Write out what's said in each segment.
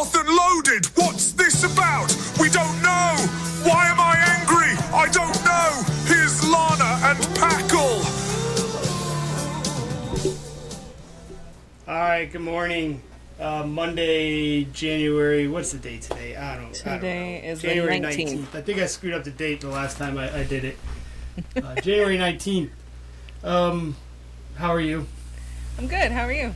locked and loaded. What's this about? We don't know. Why am I angry? I don't know. Here's Lana and Packle. All right, good morning. Monday, January, what's the date today? I don't know. Today is January the 19th. I think I screwed up the date the last time I did it. January 19th. How are you? I'm good. How are you?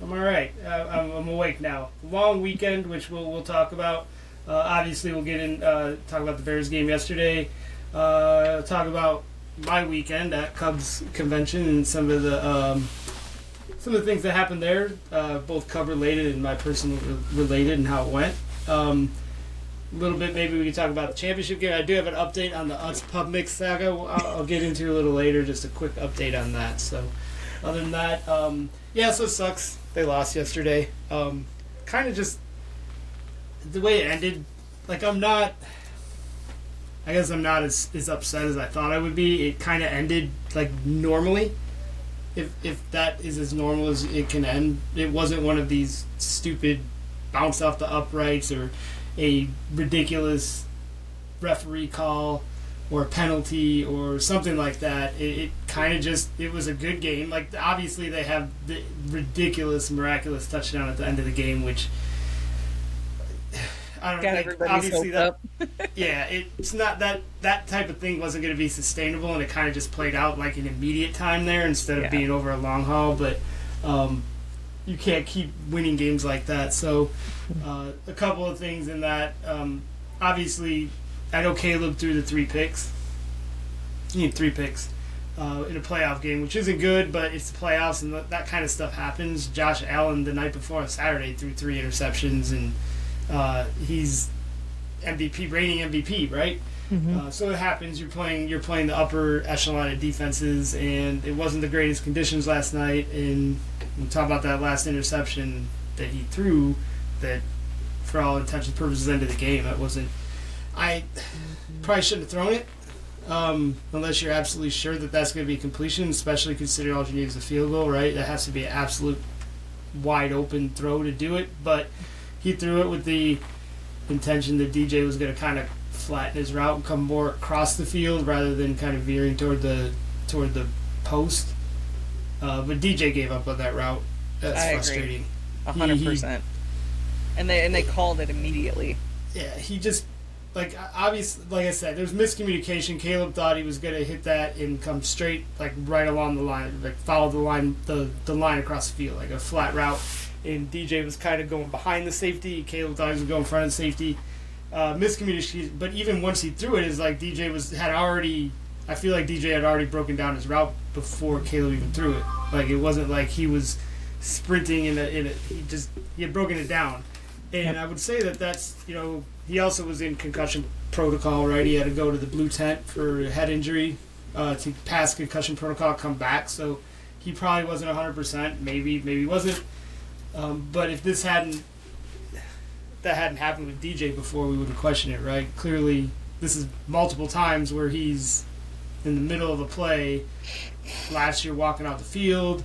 I'm all right. I'm awake now. Long weekend, which we'll talk about. Obviously, we'll get in, talk about the Bears game yesterday. Talk about my weekend at Cubs convention and some of the things that happened there, both Cub related and my personal related and how it went. A little bit, maybe we can talk about the championship game. I do have an update on the Utz Pub Mix saga. I'll get into a little later, just a quick update on that. So, other than that, so it sucks. They lost yesterday. Kind of just the way it ended. Like, I guess I'm not as upset as I thought I would be. It kind of ended like normally. If that is as normal as it can end, it wasn't one of these stupid bounce off the uprights or a ridiculous referee call or a penalty or something like that. It kind of just, it was a good game. Like, obviously they have the ridiculous, miraculous touchdown at the end of the game, which I don't know. Like, obviously that, yeah, it's not that type of thing wasn't going to be sustainable, and it kind of just played out like an immediate time there instead of being over a long haul. But you can't keep winning games like that. So a couple of things in that. Obviously, I know Caleb threw the 3 picks. You need 3 picks in a playoff game, which isn't good, but it's the playoffs, and that kind of stuff happens. Josh Allen the night before on Saturday threw 3 interceptions, and he's MVP, reigning MVP, right? Mm-hmm. So it happens. You're playing the upper echelon of defenses, and it wasn't the greatest conditions last night. And we'll talk about that last interception that he threw. That, for all intents and purposes, ended the game. That wasn't. I probably shouldn't have thrown it, unless you're absolutely sure that that's going to be completion. Especially considering all you need is a field goal, right? That has to be an absolute wide open throw to do it, but he threw it with the intention that DJ was going to kind of flatten his route and come more across the field rather than kind of veering toward the post. But DJ gave up on that route. That's frustrating. 100%. And they called it immediately. Yeah, he just, like, obviously, like I said, there's miscommunication. Caleb thought he was going to hit that and come straight, like, right along the line, like, follow the line, the line across the field, like a flat route. And DJ was kind of going behind the safety. Caleb thought he was going in front of the safety. Miscommunication. But even once he threw it, it's like DJ I feel like DJ had already broken down his route before Caleb even threw it. Like, it wasn't like he was sprinting he had broken it down. And I would say that's, he also was in concussion protocol, right? He had to go to the blue tent for a head injury to pass concussion protocol, come back. So he probably wasn't 100%. Maybe he wasn't. But if that hadn't happened with DJ before, we would have questioned it, right? Clearly, this is multiple times where he's in the middle of a play. Last year, walking out the field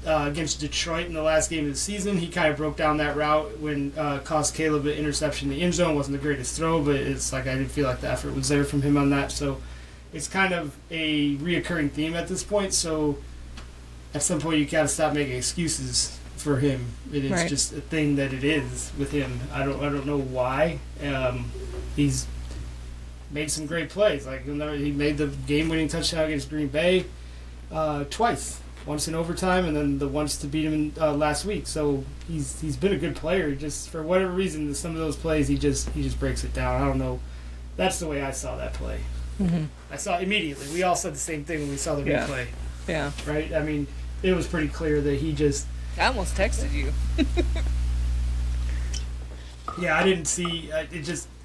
against Detroit in the last game of the season, he kind of broke down that route when cost Caleb an interception in the end zone. Wasn't the greatest throw, but it's like I didn't feel like the effort was there from him on that. So it's kind of a reoccurring theme at this point. So at some point, you got to stop making excuses for him. It is just a thing that it is with him. I don't know why. He's made some great plays. Like, he made the game-winning touchdown against Green Bay twice. Once in overtime, and then the once to beat him last week. So he's been a good player. Just for whatever reason, some of those plays he just breaks it down. I don't know. That's the way I saw that play. Mm-hmm. I saw immediately. We all said the same thing when we saw the replay. Yeah. Right. I mean, it was pretty clear that he just. I almost texted you. Yeah, I didn't see.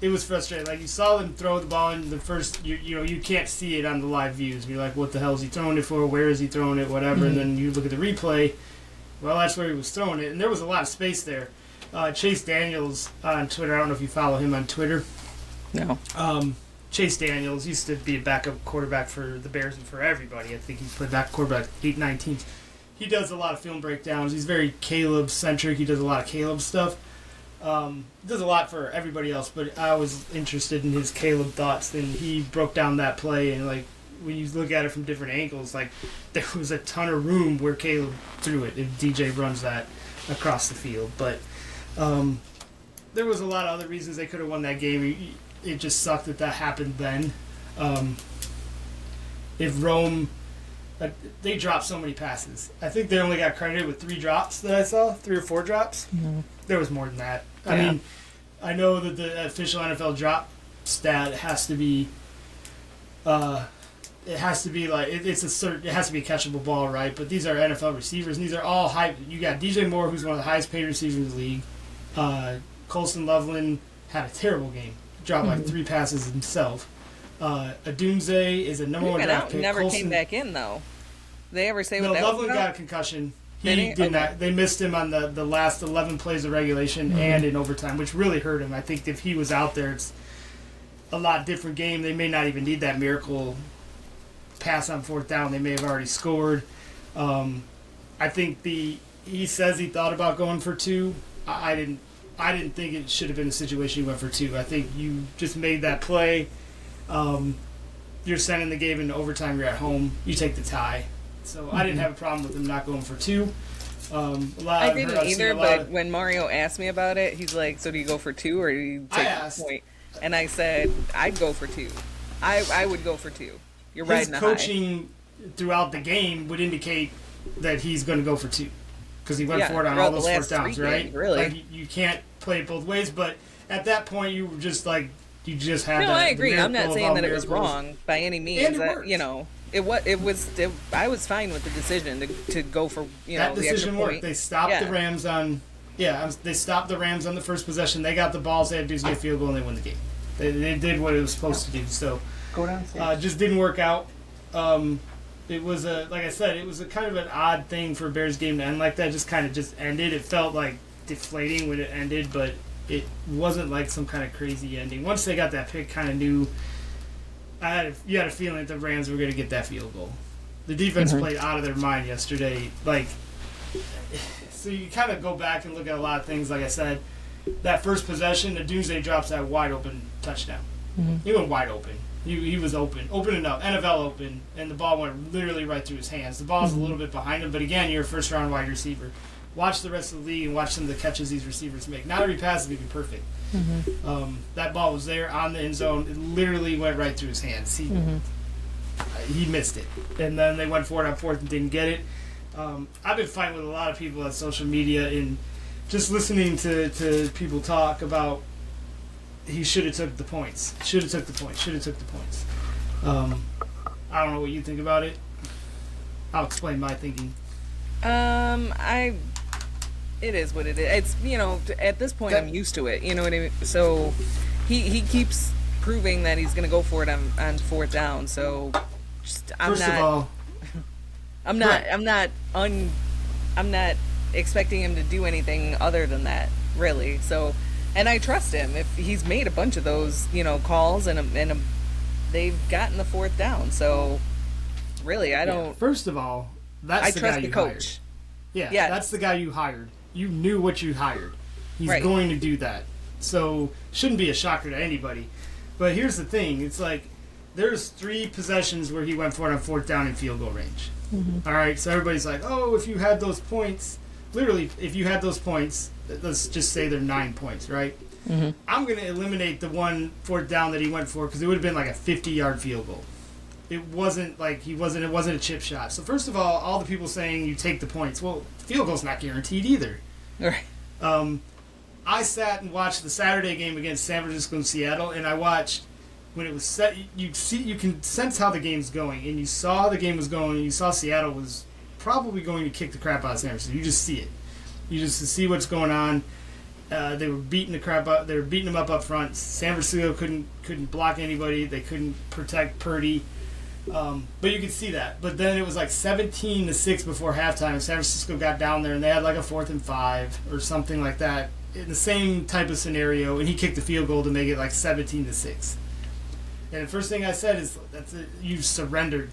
It was frustrating. Like, you saw them throw the ball in the first. You can't see it on the live views. You're like, what the hell is he throwing it for? Where is he throwing it? Whatever. Mm-hmm. And then you look at the replay. Well, that's where he was throwing it, and there was a lot of space there. Chase Daniels on Twitter. I don't know if you follow him on Twitter. No. Chase Daniels used to be a backup quarterback for the Bears and for everybody. I think he's played back quarterback 8-9 teams. He does a lot of film breakdowns. He's very Caleb-centric. He does a lot of Caleb stuff. Does a lot for everybody else, but I was interested in his Caleb thoughts, and he broke down that play, and like when you look at it from different angles, like there was a ton of room where Caleb threw it if DJ runs that across the field. But there was a lot of other reasons they could have won that game. It just sucked that happened then. If Rome, they dropped so many passes. I think they only got credited with 3 drops that I saw, 3 or 4 drops. Mm-hmm. There was more than that. I mean, I know that the official NFL drop stat has to be, it has to be like it has to be a catchable ball, right? But these are NFL receivers, and these are all high. You got DJ Moore, who's one of the highest paid receivers in the league. Colston Loveland had a terrible game, dropped like 3 passes himself. Adunze is a number 1 draft pick. Never came back in though. They ever say no? What that Loveland was got a concussion. He did not. They missed him on the last 11 plays of regulation and in overtime, which really hurt him. I think if he was out there, it's a lot different game. They may not even need that miracle pass on 4th down. They may have already scored. I think he says he thought about going for 2. I didn't think it should have been a situation you went for 2. I think you just made that play. You're sending the game into overtime. You're at home. You take the tie. So I didn't have a problem with him not going for 2. I didn't either, but when Mario asked me about it, he's like, so do you go for 2 or do you take the point? And I said, I'd go for 2. I would go for 2. You're riding the high. His coaching throughout the game would indicate that he's going to go for 2. Because he went for it on all those 4th downs, right? Games, really. Like, you can't play it both ways, but at that point you were just like, you just had I agree. I'm not saying that it was wrong by any means. And it worked. I was fine with the decision to go for that the decision extra worked. point. They stopped the Rams on they stopped the Rams on the first possession. They got the balls. They had to do a field goal and they won the game. They did what it was supposed to do. So go downstairs. Just didn't work out. It was like I said, it was a kind of an odd thing for a Bears game to end like that. Just kind of just ended. It felt like deflating when it ended, but it wasn't like some kind of crazy ending. Once they got that pick, kind of knew. You had a feeling that the Rams were going to get that field goal. The defense played out of their mind yesterday. So you kind of go back and look at a lot of things. Like I said, that first possession, the Doomsday drops that wide open touchdown. He went wide open. He was open enough, NFL open, and the ball went literally right through his hands. The ball's a little bit behind him, but again, you're a first-round wide receiver. Watch the rest of the league and watch some of the catches these receivers make. Not every pass is going to be perfect. That ball was there on the end zone. It literally went right through his hands. He missed it. And then they went for it on 4th and didn't get it. I've been fighting with a lot of people on social media and just listening to people talk about he should have took the points. Should have took the points. I don't know what you think about it. I'll explain my thinking. It is what it is. It's, at this point, I'm used to it. You know what I mean? So he keeps proving that he's going to go for it on 4th down. So I'm not expecting him to do anything other than that, really. So, and I trust him. If he's made a bunch of those, calls and they've gotten the 4th down. So really, I don't. First of all, that's the guy you hired. Yeah, that's the guy you hired. You knew what you hired. He's going to do that. So, shouldn't be a shocker to anybody. But here's the thing. It's like, there's 3 possessions where he went for it on 4th down in field goal range. All right, so everybody's like, oh, if you had those points, literally, if you had those points, let's just say they're 9 points, right? I'm going to eliminate the 1 4th down that he went for because it would have been like a 50-yard field goal. It wasn't like it wasn't a chip shot. So first of all the people saying you take the points. Well, field goal's not guaranteed either. Right. I sat and watched the Saturday game against San Francisco and Seattle, and I watched when it was set. You can sense how the game's going, and you saw the game was going. And you saw Seattle was probably going to kick the crap out of San Francisco. You just see it. You just see what's going on. They were beating the crap out. They were beating them up front. San Francisco couldn't block anybody. They couldn't protect Purdy. But you could see that. But then it was like 17-6 before halftime. San Francisco got down there and they had like a 4th and 5 or something like that in the same type of scenario. And he kicked the field goal to make it like 17-6. And the first thing I said is, you've surrendered.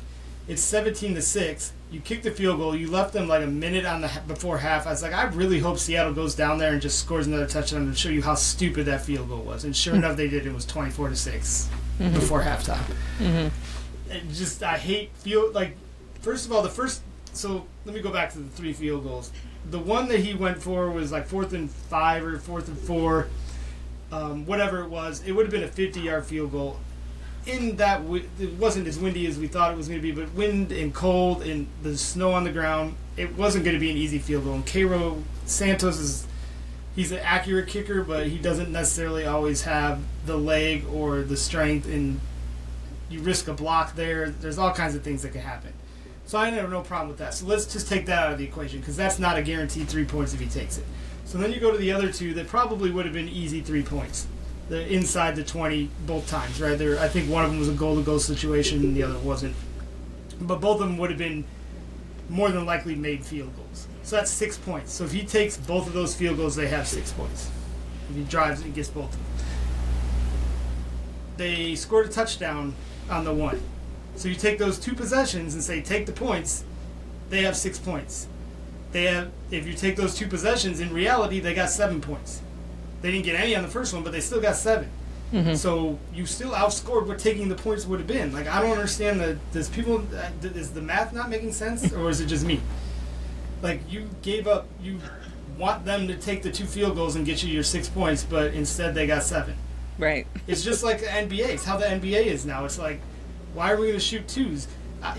It's 17-6. You kicked the field goal. You left them like a minute before half. I was like, I really hope Seattle goes down there and just scores another touchdown to show you how stupid that field goal was. And sure enough, they did. It was 24-6 before halftime. I hate first of all, so let me go back to the 3 field goals. The one that he went for was like 4th and 5 or 4th and 4, whatever it was. It would have been a 50-yard field goal. In that, it wasn't as windy as we thought it was going to be, but wind and cold and the snow on the ground, it wasn't going to be an easy field goal. And Cairo Santos he's an accurate kicker, but he doesn't necessarily always have the leg or the strength, and you risk a block there. There's all kinds of things that can happen. So I have no problem with that. So let's just take that out of the equation, because that's not a guaranteed 3 points if he takes it. So then you go to the other 2 that probably would have been easy 3 points. The inside the 20 both times, right? I think one of them was a goal-to-goal situation and the other wasn't. But both of them would have been more than likely made field goals. So that's 6 points. So if he takes both of those field goals, they have 6 points. If he drives and gets both of them. They scored a touchdown on the 1. So you take those 2 possessions and say, take the points, they have 6 points. If you take those 2 possessions, in reality, they got 7 points. They didn't get any on the first one, but they still got 7. So you still outscored what taking the points would have been. Like, I don't understand is the math not making sense, or is it just me? Like, you gave up, you want them to take the 2 field goals and get you your 6 points, but instead they got 7. Right. It's just like the NBA. It's how the NBA is now. It's like, why are we going to shoot 2s?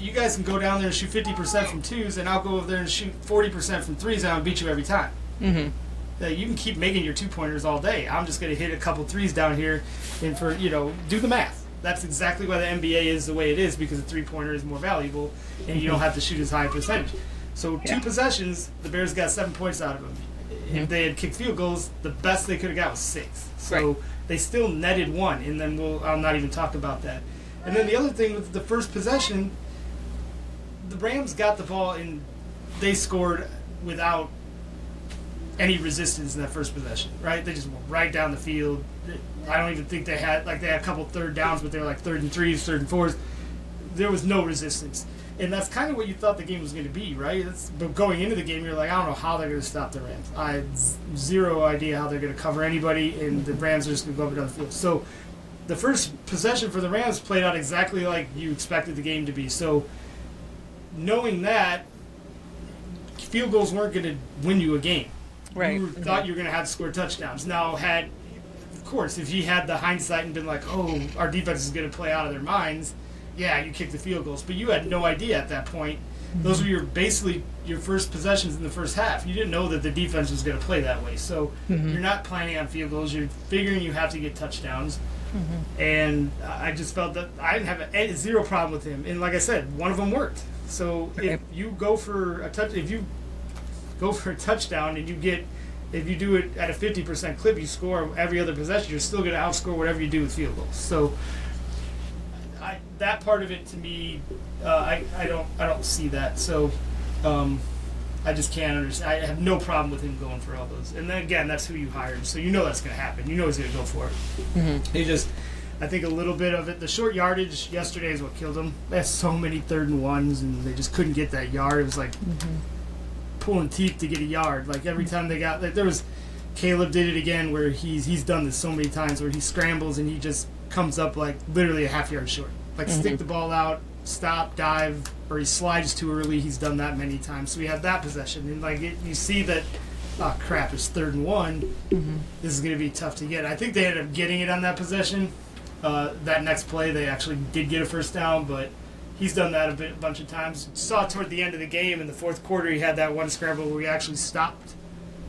You guys can go down there and shoot 50% from 2s, and I'll go over there and shoot 40% from 3s, and I'll beat you every time. You can keep making your 2-pointers all day. I'm just going to hit a couple 3s down here and do the math. That's exactly why the NBA is the way it is, because the 3-pointer is more valuable and you don't have to shoot as high a percentage. So 2 possessions, the Bears got 7 points out of them. If they had kicked field goals, the best they could have got was 6. So they still netted 1, and then I'll not even talk about that. And then the other thing with the first possession, the Rams got the ball and they scored without any resistance in that first possession, right? They just went right down the field. I don't even think they had a couple 3rd downs, but they were like 3rd and 3s, 3rd and 4s. There was no resistance. And that's kind of what you thought the game was going to be, right? But going into the game, you're like, I don't know how they're going to stop the Rams. I had zero idea how they're going to cover anybody, and the Rams are just going to go up and down the field. So the first possession for the Rams played out exactly like you expected the game to be. So knowing that, field goals weren't going to win you a game. Right. You thought you were going to have to score touchdowns. Now, of course, if he had the hindsight and been like, oh, our defense is going to play out of their minds, yeah, you kick the field goals. But you had no idea at that point. Those were basically your first possessions in the first half. You didn't know that the defense was going to play that way. So you're not planning on field goals. You're figuring you have to get touchdowns. And I just felt that I didn't have zero problem with him. And like I said, one of them worked. So if you go for a touchdown and if you do it at a 50% clip, you score every other possession, you're still going to outscore whatever you do with field goals. So that part of it, to me, I don't see that. So I just can't understand. I have no problem with him going for all those. And then again, that's who you hired, so you know that's going to happen. You know he's going to go for it. I think a little bit of it, the short yardage yesterday is what killed him. They had so many 3rd and 1s, and they just couldn't get that yard. It was like pulling teeth to get a yard. Like every time they got, Caleb did it again, where he's done this so many times, where he scrambles and he just comes up like literally a half yard short. Like stick the ball out, stop, dive, or he slides too early. He's done that many times. So we have that possession, and you see that, oh crap, it's 3rd and 1. This is going to be tough to get. I think they ended up getting it on that possession. That next play, they actually did get a first down, but he's done that a bunch of times. Saw toward the end of the game in the 4th quarter, he had that one scramble where he actually stopped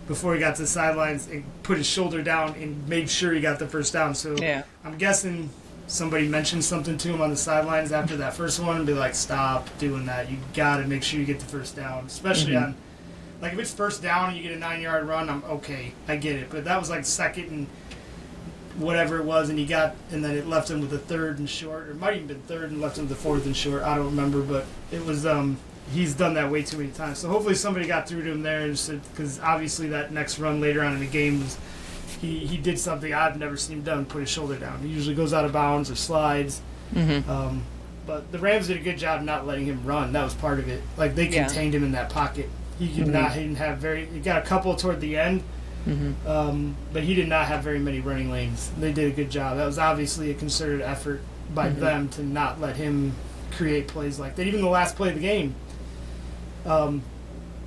before he got to the sidelines and put his shoulder down and made sure he got the first down. So I'm guessing somebody mentioned something to him on the sidelines after that first one and be like, stop doing that. You got to make sure you get the first down, especially on, if it's first down and you get a 9-yard run, I'm okay. I get it. But that was like 2nd and whatever it was, and then it left him with a 3rd and short, or it might even been 3rd and left him with a 4th and short. I don't remember, but it was, he's done that way too many times. So hopefully somebody got through to him there, because obviously that next run later on in the game was, he did something I've never seen him done, put his shoulder down. He usually goes out of bounds or slides. But But the Rams did a good job not letting him run. That was part of it. Like, they contained him in that pocket. He could not. He didn't have he got a couple toward the end, but he did not have very many running lanes. They did a good job. That was obviously a concerted effort by them to not let him create plays like that. Even the last play of the game,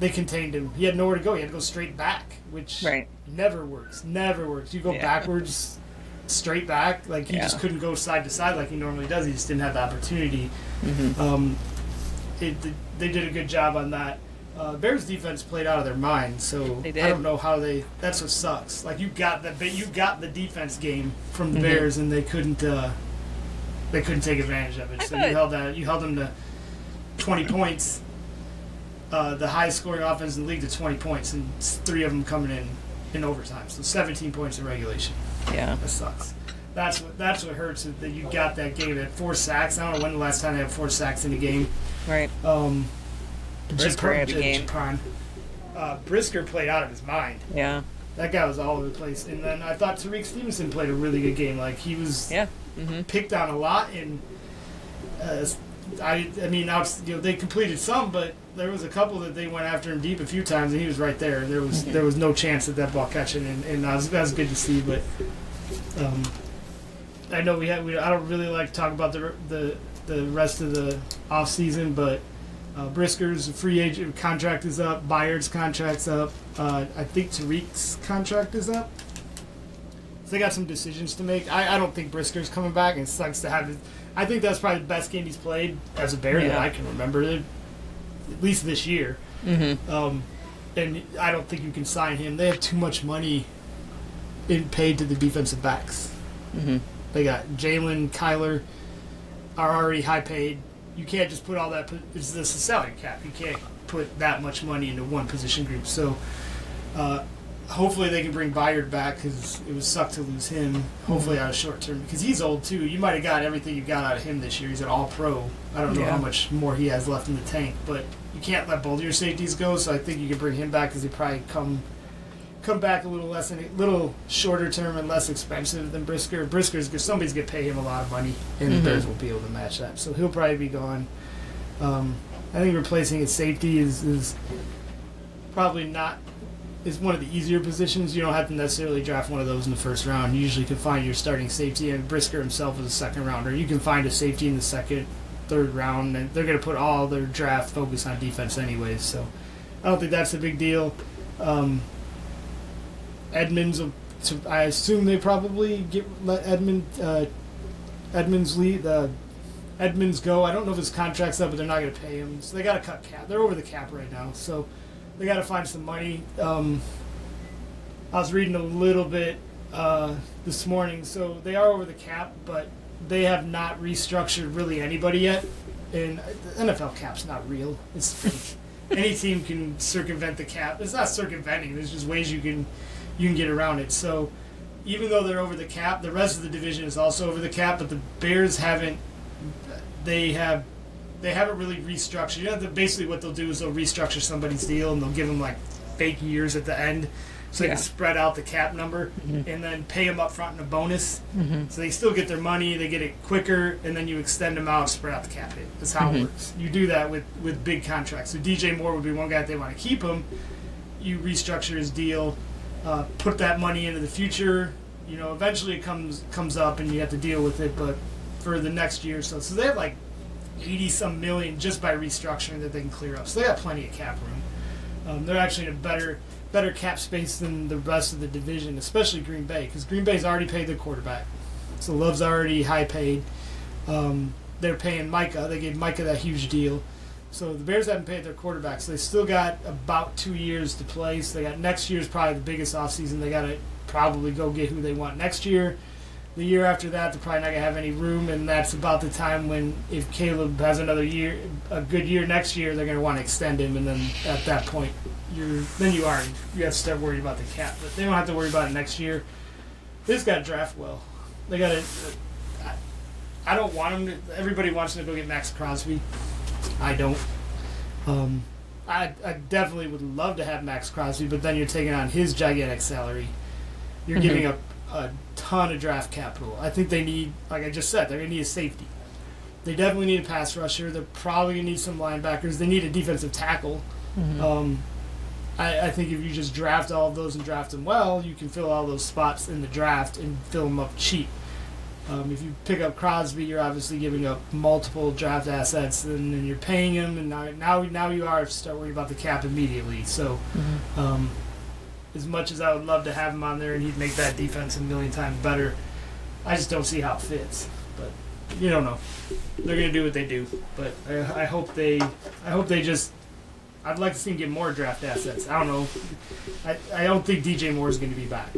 they contained him. He had nowhere to go. He had to go straight back, which never works. Never works. You go backwards, straight back. Like, he just couldn't go side to side like he normally does. He just didn't have the opportunity. They did a good job on that. Bears defense played out of their mind, so I don't know how they. That's what sucks. Like, you got the defense game from the Bears, and they couldn't take advantage of it. So you held them to 20 points, the highest scoring offense in the league to 20 points, and 3 of them coming in overtime. So 17 points in regulation. Yeah, that sucks. That's what hurts, is that you got that game. They had 4 sacks. I don't know when the last time they had 4 sacks in a game. Right. Brisker had a game. Brisker played out of his mind. Yeah. That guy was all over the place. And then I thought Tariq Stevenson played a really good game. Like, he was picked on a lot, and they completed some, but there was a couple that they went after him deep a few times, and he was right there. There was no chance at that ball catching, and that was good to see. But I know I don't really like to talk about the rest of the off season, but Brisker's free agent contract is up. Byard's contract's up. I think Tariq's contract is up. So they got some decisions to make. I don't think Brisker's coming back, and it sucks to have it. I think that's probably the best game he's played as a Bear that I can remember, at least this year. And I don't think you can sign him. They have too much money paid to the defensive backs. They got Jalen, Kyler are already high paid. You can't just put all that. It's a salary cap. You can't put that much money into one position group. So hopefully they can bring Byard back, because it would suck to lose him. Hopefully out of short term, because he's old too. You might have got everything you got out of him this year. He's an All-Pro. I don't know how much more he has left in the tank, but you can't let both of your safeties go. So I think you can bring him back, because he probably come back a little shorter term and less expensive than Brisker. Brisker's good. Somebody's going to pay him a lot of money, and the Bears will be able to match that. So he'll probably be gone. I think replacing his safety is probably not is one of the easier positions. You don't have to necessarily draft one of those in the first round. You usually can find your starting safety, and Brisker himself is a second rounder. You can find a safety in the second, third round, and they're going to put all their draft focus on defense anyways. So I don't think that's a big deal. Edmonds, I assume they probably let Edmonds lead. Edmonds go. I don't know if his contract's up, but they're not going to pay him. So they got to cut cap. They're over the cap right now, so they got to find some money. I was reading a little bit this morning. So they are over the cap, but they have not restructured really anybody yet. And the NFL cap's not real. It's fake. Any team can circumvent the cap. It's not circumventing. There's just ways you can get around it. So even though they're over the cap, the rest of the division is also over the cap, but the Bears haven't really restructured. You know, basically what they'll do is they'll restructure somebody's deal, and they'll give them like fake years at the end, so they can spread out the cap number, and then pay them up front in a bonus. So they still get their money, they get it quicker, and then you extend them out, spread out the cap hit. That's how it works. You do that with big contracts. So DJ Moore would be one guy if they want to keep him. You restructure his deal, put that money into the future. You know, eventually it comes up and you have to deal with it, but for the next year or so. So they have like 80-some million just by restructuring that they can clear up. So they got plenty of cap room. They're actually in a better cap space than the rest of the division, especially Green Bay, because Green Bay's already paid their quarterback. So Love's already high paid. They're paying Micah. They gave Micah that huge deal. So the Bears haven't paid their quarterback, so they still got about 2 years to play. So they got next year's probably the biggest offseason. They got to probably go get who they want next year. The year after that, they're probably not going to have any room, and that's about the time when, if Caleb has another year, a good year next year, they're going to want to extend him, and then at that point, you have to start worrying about the cap. But they don't have to worry about it next year. They just got to draft well. They got to. I don't want them to. Everybody wants them to go get Max Crosby. I don't. I definitely would love to have Max Crosby, but then you're taking on his gigantic salary. You're giving up a ton of draft capital. I think they need, like I just said, they're going to need a safety. They definitely need a pass rusher. They're probably going to need some linebackers. They need a defensive tackle. I think if you just draft all of those and draft them well, you can fill all those spots in the draft and fill them up cheap. If you pick up Crosby, you're obviously giving up multiple draft assets, and then you're paying him, and now you are start worrying about the cap immediately. So, as much as I would love to have him on there and he'd make that defense a million times better, I just don't see how it fits. But you don't know. They're gonna do what they do, but I hope they just. I'd like to see him get more draft assets. I don't know. I don't think DJ Moore is going to be back.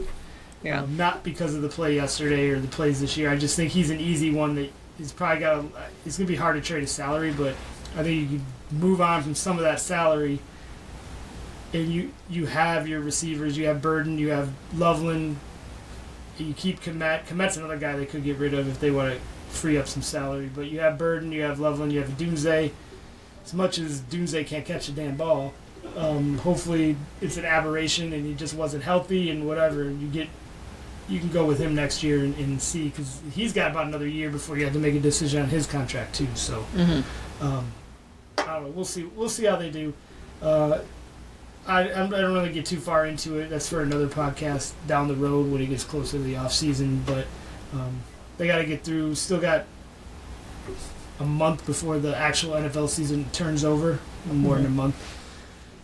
Yeah. Not because of the play yesterday or the plays this year. I just think he's an easy one that he's probably got. It's going to be hard to trade his salary, but I think you can move on from some of that salary. And you have your receivers. You have Burden. You have Loveland. You keep Komet. Komet's another guy they could get rid of if they want to free up some salary. But you have Burden. You have Loveland. You have Dunze. As much as Dunze can't catch a damn ball, hopefully it's an aberration and he just wasn't healthy and whatever. You can go with him next year and see, because he's got about another year before you have to make a decision on his contract too. So I don't know. We'll see how they do. I don't really get too far into it. That's for another podcast down the road when it gets closer to the off season. But they got to get through. Still got a month before the actual NFL season turns over, more than a month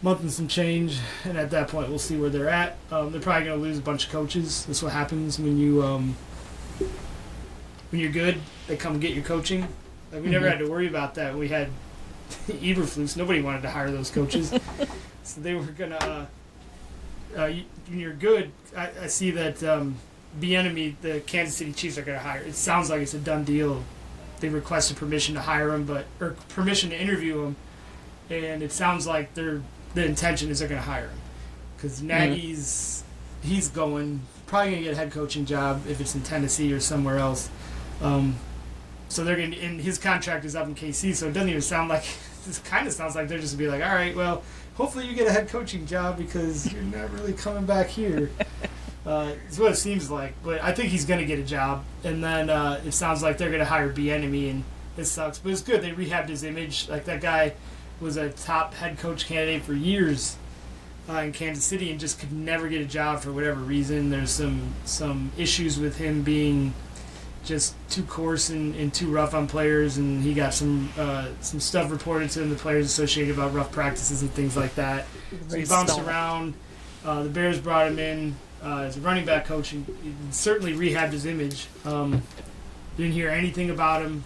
and some change, and at that point we'll see where they're at. They're probably going to lose a bunch of coaches. That's what happens when you're good. They come get your coaching. Like, we never had to worry about that. We had Eberflus. Nobody wanted to hire those coaches, so they were gonna. When you're good, I see that Bieniemy, the Kansas City Chiefs, are going to hire. It sounds like it's a done deal. They requested permission to hire him, or permission to interview him, and it sounds like the intention is they're going to hire him, because Nagy's he's probably going to get a head coaching job if it's in Tennessee or somewhere else. So they're going to, and his contract is up in KC, so it doesn't even sound like. This kind of sounds like they're just going to be like, all right, well, hopefully you get a head coaching job because you're not really coming back here. It's what it seems like, but I think he's going to get a job, and then it sounds like they're going to hire Bieniemy, and it sucks, but it's good. They rehabbed his image. Like, that guy was a top head coach candidate for years in Kansas City and just could never get a job for whatever reason. There's some issues with him being just too coarse and too rough on players, and he got some stuff reported to him, the Players Association, about rough practices and things like that. So he bounced around. The Bears brought him in as a running back coach, and he certainly rehabbed his image. Didn't hear anything about him.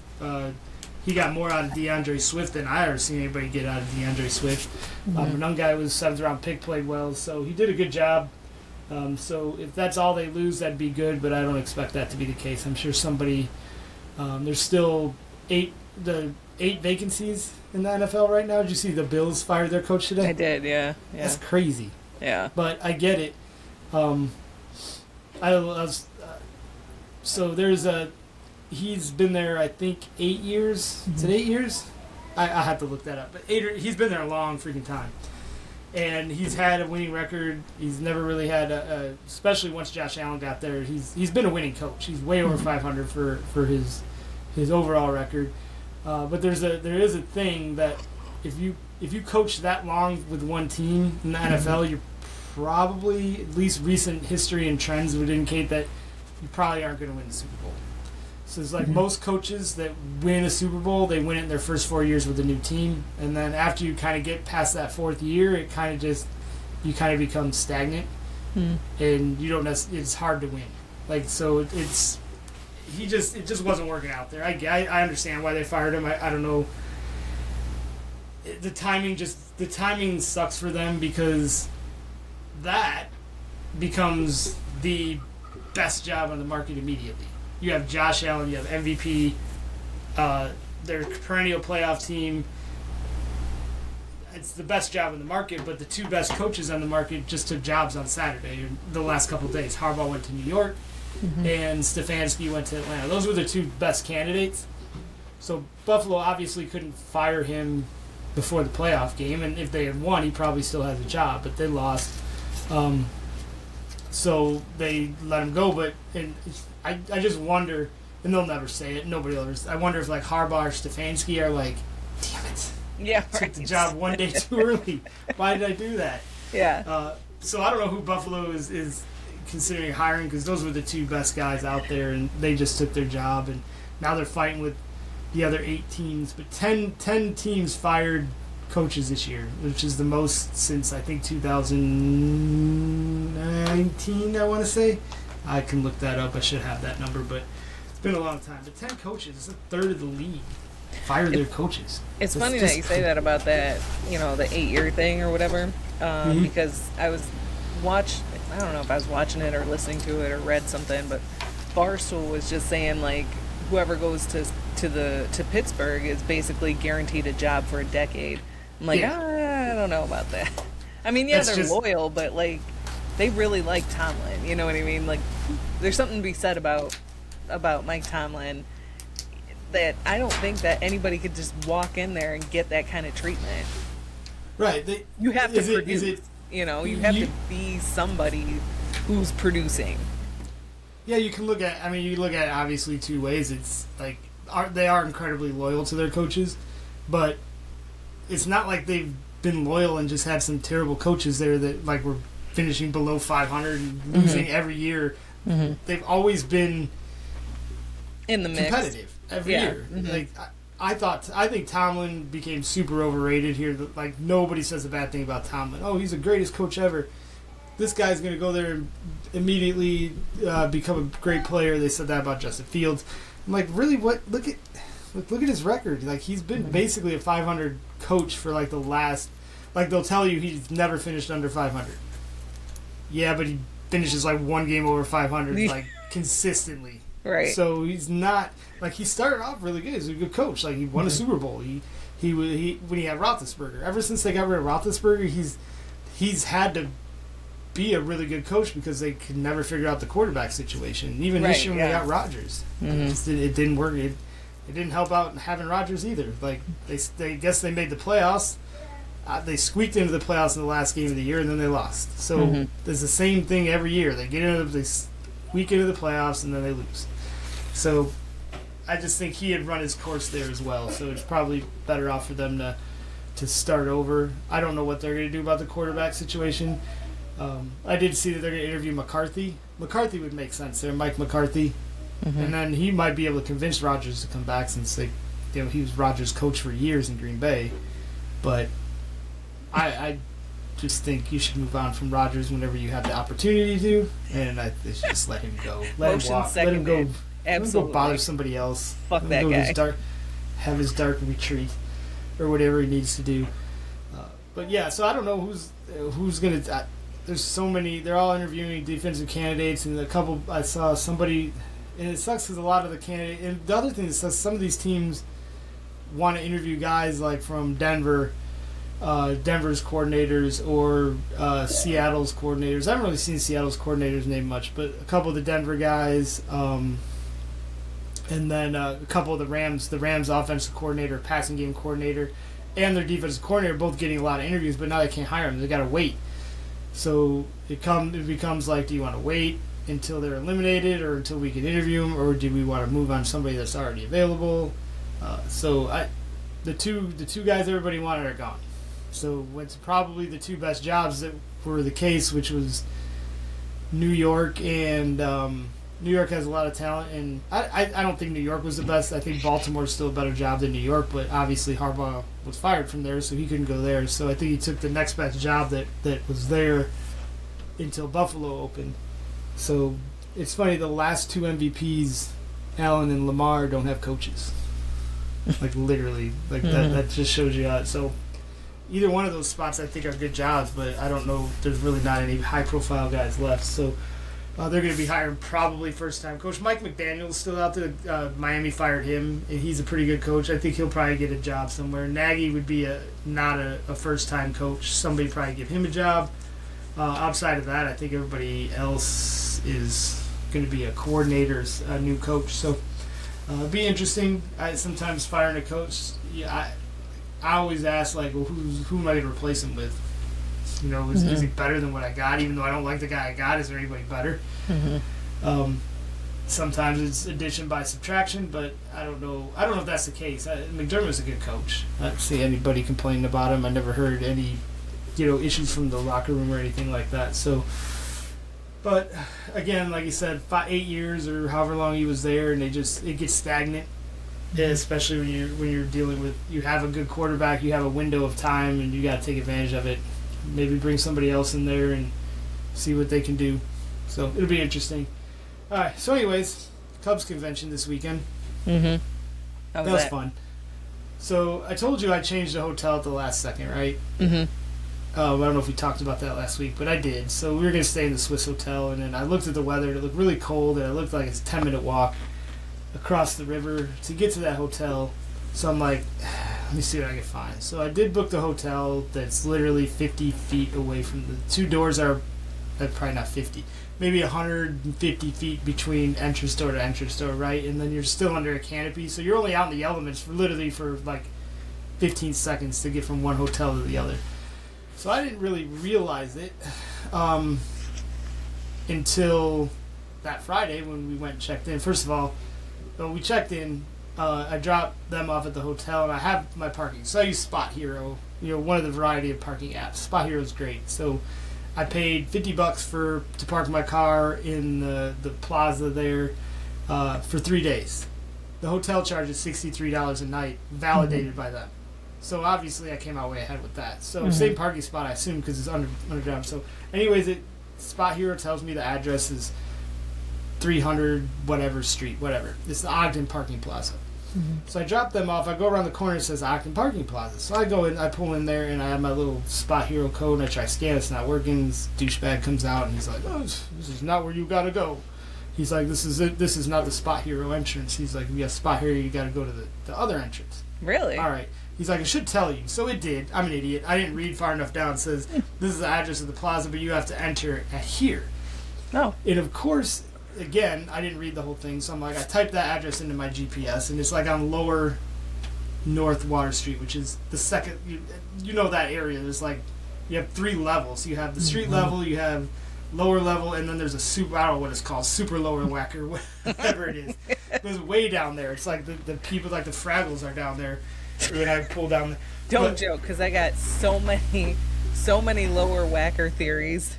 He got more out of DeAndre Swift than I ever seen anybody get out of DeAndre Swift. Another guy was 7th round pick, played well, so he did a good job. So if that's all they lose, that'd be good, but I don't expect that to be the case. I'm sure somebody. There's still 8 vacancies in the NFL right now. Did you see the Bills fired their coach today? I did, yeah. That's crazy. Yeah. But I get it. So there's he's been there, I think, 8 years. Is it 8 years? I have to look that up. But he's been there a long freaking time. And he's had a winning record. He's never really had especially once Josh Allen got there, he's been a winning coach. He's way over 500 for his overall record. But there is a thing that if you coach that long with one team in the NFL, you're probably, at least recent history and trends would indicate that you probably aren't going to win the Super Bowl. So it's like most coaches that win a Super Bowl, they win it in their first 4 years with a new team, and then after you kind of get past that 4th year, it kind of you kind of become stagnant, and you don't. It's hard to win. Like, so it just wasn't working out there. I understand why they fired him. I don't know. The timing sucks for them, because that becomes the best job on the market immediately. You have Josh Allen, you have MVP, their perennial playoff team. It's the best job in the market, but the 2 best coaches on the market just took jobs on Saturday, or the last couple of days. Harbaugh went to New York, and Stefanski went to Atlanta. Those were the 2 best candidates. So Buffalo obviously couldn't fire him before the playoff game, and if they had won, he probably still has a job, but they lost. So they let him go, but I just wonder and they'll never say it. Nobody will ever. I wonder if like Harbaugh or Stefanski are like, damn it, Yeah, took the job one day too early. Why did I do that? Yeah. So I don't know who Buffalo is considering hiring, because those were the two best guys out there, and they just took their job, and now they're fighting with the other 8 teams. But 10 teams fired coaches this year, which is the most since I think 2019, I want to say. I can look that up. I should have that number, but it's been a long time. But 10 coaches, it's a third of the league, fire their coaches. It's funny that you say that about that, the 8-year thing or whatever, because I don't know if I was watching it or listening to it or read something, but Barstool was just saying, like, whoever goes to Pittsburgh is basically guaranteed a job for a decade. I'm like, I don't know about that. I mean, yeah, they're loyal, but, like, they really like Tomlin, you know what I mean? Like, there's something to be said about Mike Tomlin that I don't think that anybody could just walk in there and get that kind of treatment. Right. You have to produce. You have to be somebody who's producing. Yeah, you can look at it obviously two ways. It's like they are incredibly loyal to their coaches, but it's not like they've been loyal and just had some terrible coaches there that like were finishing below 500 and losing every year. They've always been in the mix, competitive every year. Like I think Tomlin became super overrated here. Like nobody says a bad thing about Tomlin. Oh, he's the greatest coach ever. This guy's going to go there and immediately become a great player. They said that about Justin Fields. I'm like, really? What? Look at his record. Like he's been basically a 500 coach for like the last. Like they'll tell you he's never finished under 500. Yeah, but he finishes like one game over 500 like consistently. Right. So he's not like he started off really good. He's a good coach. Like he won a Super Bowl. He when he had Roethlisberger. Ever since they got rid of Roethlisberger, he's had to be a really good coach because they could never figure out the quarterback situation. Even this year when they got Rodgers, it didn't work. It didn't help out having Rodgers either. Like they guess they made the playoffs. They squeaked into the playoffs in the last game of the year, and then they lost. So there's the same thing every year. They squeak into the playoffs, and then they lose. So I just think he had run his course there as well. So it's probably better off for them to start over. I don't know what they're going to do about the quarterback situation. I did see that they're going to interview McCarthy. McCarthy would make sense there, Mike McCarthy. And then he might be able to convince Rodgers to come back since he was Rodgers' coach for years in Green Bay. But I just think you should move on from Rodgers whenever you have the opportunity to, and they should just let him go. Let him walk. Let him go. Absolutely. Let him go bother somebody else. Fuck that guy. Have his dark retreat, or whatever he needs to do. But yeah, so I don't know who's gonna. There's so many. They're all interviewing defensive candidates, and a couple. I saw somebody, and it sucks because a lot of the candidates. And the other thing is, some of these teams want to interview guys like from Denver's coordinators or Seattle's coordinators. I haven't really seen Seattle's coordinators named much, but a couple of the Denver guys, and then a couple of the Rams offensive coordinator, passing game coordinator, and their defensive coordinator both getting a lot of interviews, but now they can't hire them. They got to wait. So it becomes like, do you want to wait until they're eliminated or until we can interview them, or do we want to move on to somebody that's already available? The two guys everybody wanted are gone. So it's probably the two best jobs that were the case, which was New York, and New York has a lot of talent, and I don't think New York was the best. I think Baltimore's still a better job than New York, but obviously Harbaugh was fired from there, so he couldn't go there. So I think he took the next best job that was there until Buffalo opened. So it's funny, the last two MVPs, Allen and Lamar, don't have coaches. Like literally, like that just shows you how. So either one of those spots I think are good jobs, but I don't know. There's really not any high-profile guys left. So they're going to be hiring probably first-time coach. Mike McDaniel's still out there. Miami fired him, and he's a pretty good coach. I think he'll probably get a job somewhere. Nagy would be not a first-time coach. Somebody probably give him a job. Outside of that, I think everybody else is going to be a coordinator, a new coach. So it'll be interesting. Sometimes firing a coach, I always ask, like, well, who am I going to replace him with? You know, is he better than what I got? Even though I don't like the guy I got, is there anybody better? sometimes it's addition by subtraction, but I don't know if that's the case. McDermott's a good coach. I don't see anybody complaining about him. I never heard any, issues from the locker room or anything like that. So, but again, like you said, 8 years or however long he was there, and it gets stagnant. Especially when you're dealing with, you have a good quarterback, you have a window of time, and you got to take advantage of it. Maybe bring somebody else in there and see what they can do. So it'll be interesting. All right. So, anyways, Cubs convention this weekend. Mm-hmm. That was fun. So I told you I changed the hotel at the last second, right? Mm-hmm. I don't know if we talked about that last week, but I did. So we were going to stay in the Swiss hotel, and then I looked at the weather, and it looked really cold, and it looked like it's a 10-minute walk across the river to get to that hotel. So I'm like, let me see what I can find. So I did book the hotel that's literally 50 feet away from the two doors are probably not 50, maybe 150 feet between entrance door to entrance door, right? And then you're still under a canopy, so you're only out in the elements for like 15 seconds to get from one hotel to the other. So I didn't really realize it until that Friday when we went and checked in. First of all, when we checked in, I dropped them off at the hotel, and I have my parking. So I use Spot Hero, one of the variety of parking apps. Spot Hero is great. So I paid $50 to park my car in the plaza there for 3 days. The hotel charges $63 a night, validated by them. So obviously I came out way ahead with that. So same parking spot, I assume, because it's underground. So anyways, Spot Hero tells me the address is 300 whatever street, whatever. It's the Ogden Parking Plaza. Mm-hmm. So I drop them off. I go around the corner, it says Ogden Parking Plaza. So I go in, I pull in there, and I have my little Spot Hero code, and I try to scan it. It's not working. This douchebag comes out, and he's like, oh, this is not where you gotta go. He's like, this is it. This is not the Spot Hero entrance. He's like, if you got Spot Hero, you gotta go to the other entrance. Really? All right. He's like, I should tell you. So it did. I'm an idiot. I didn't read far enough down. It says, this is the address of the plaza, but you have to enter at here. Oh. And of course, again, I didn't read the whole thing. So I'm like, I typed that address into my GPS, and it's like on Lower North Water Street, which is the second, you know that area. There's like, you have 3 levels. You have the street level, you have lower level, and then there's a super, I don't know what it's called, super lower whacker, whatever it is. It was way down there. It's like the people, like the Fraggles are down there. When I pull down the, Don't joke, because I got so many lower whacker theories.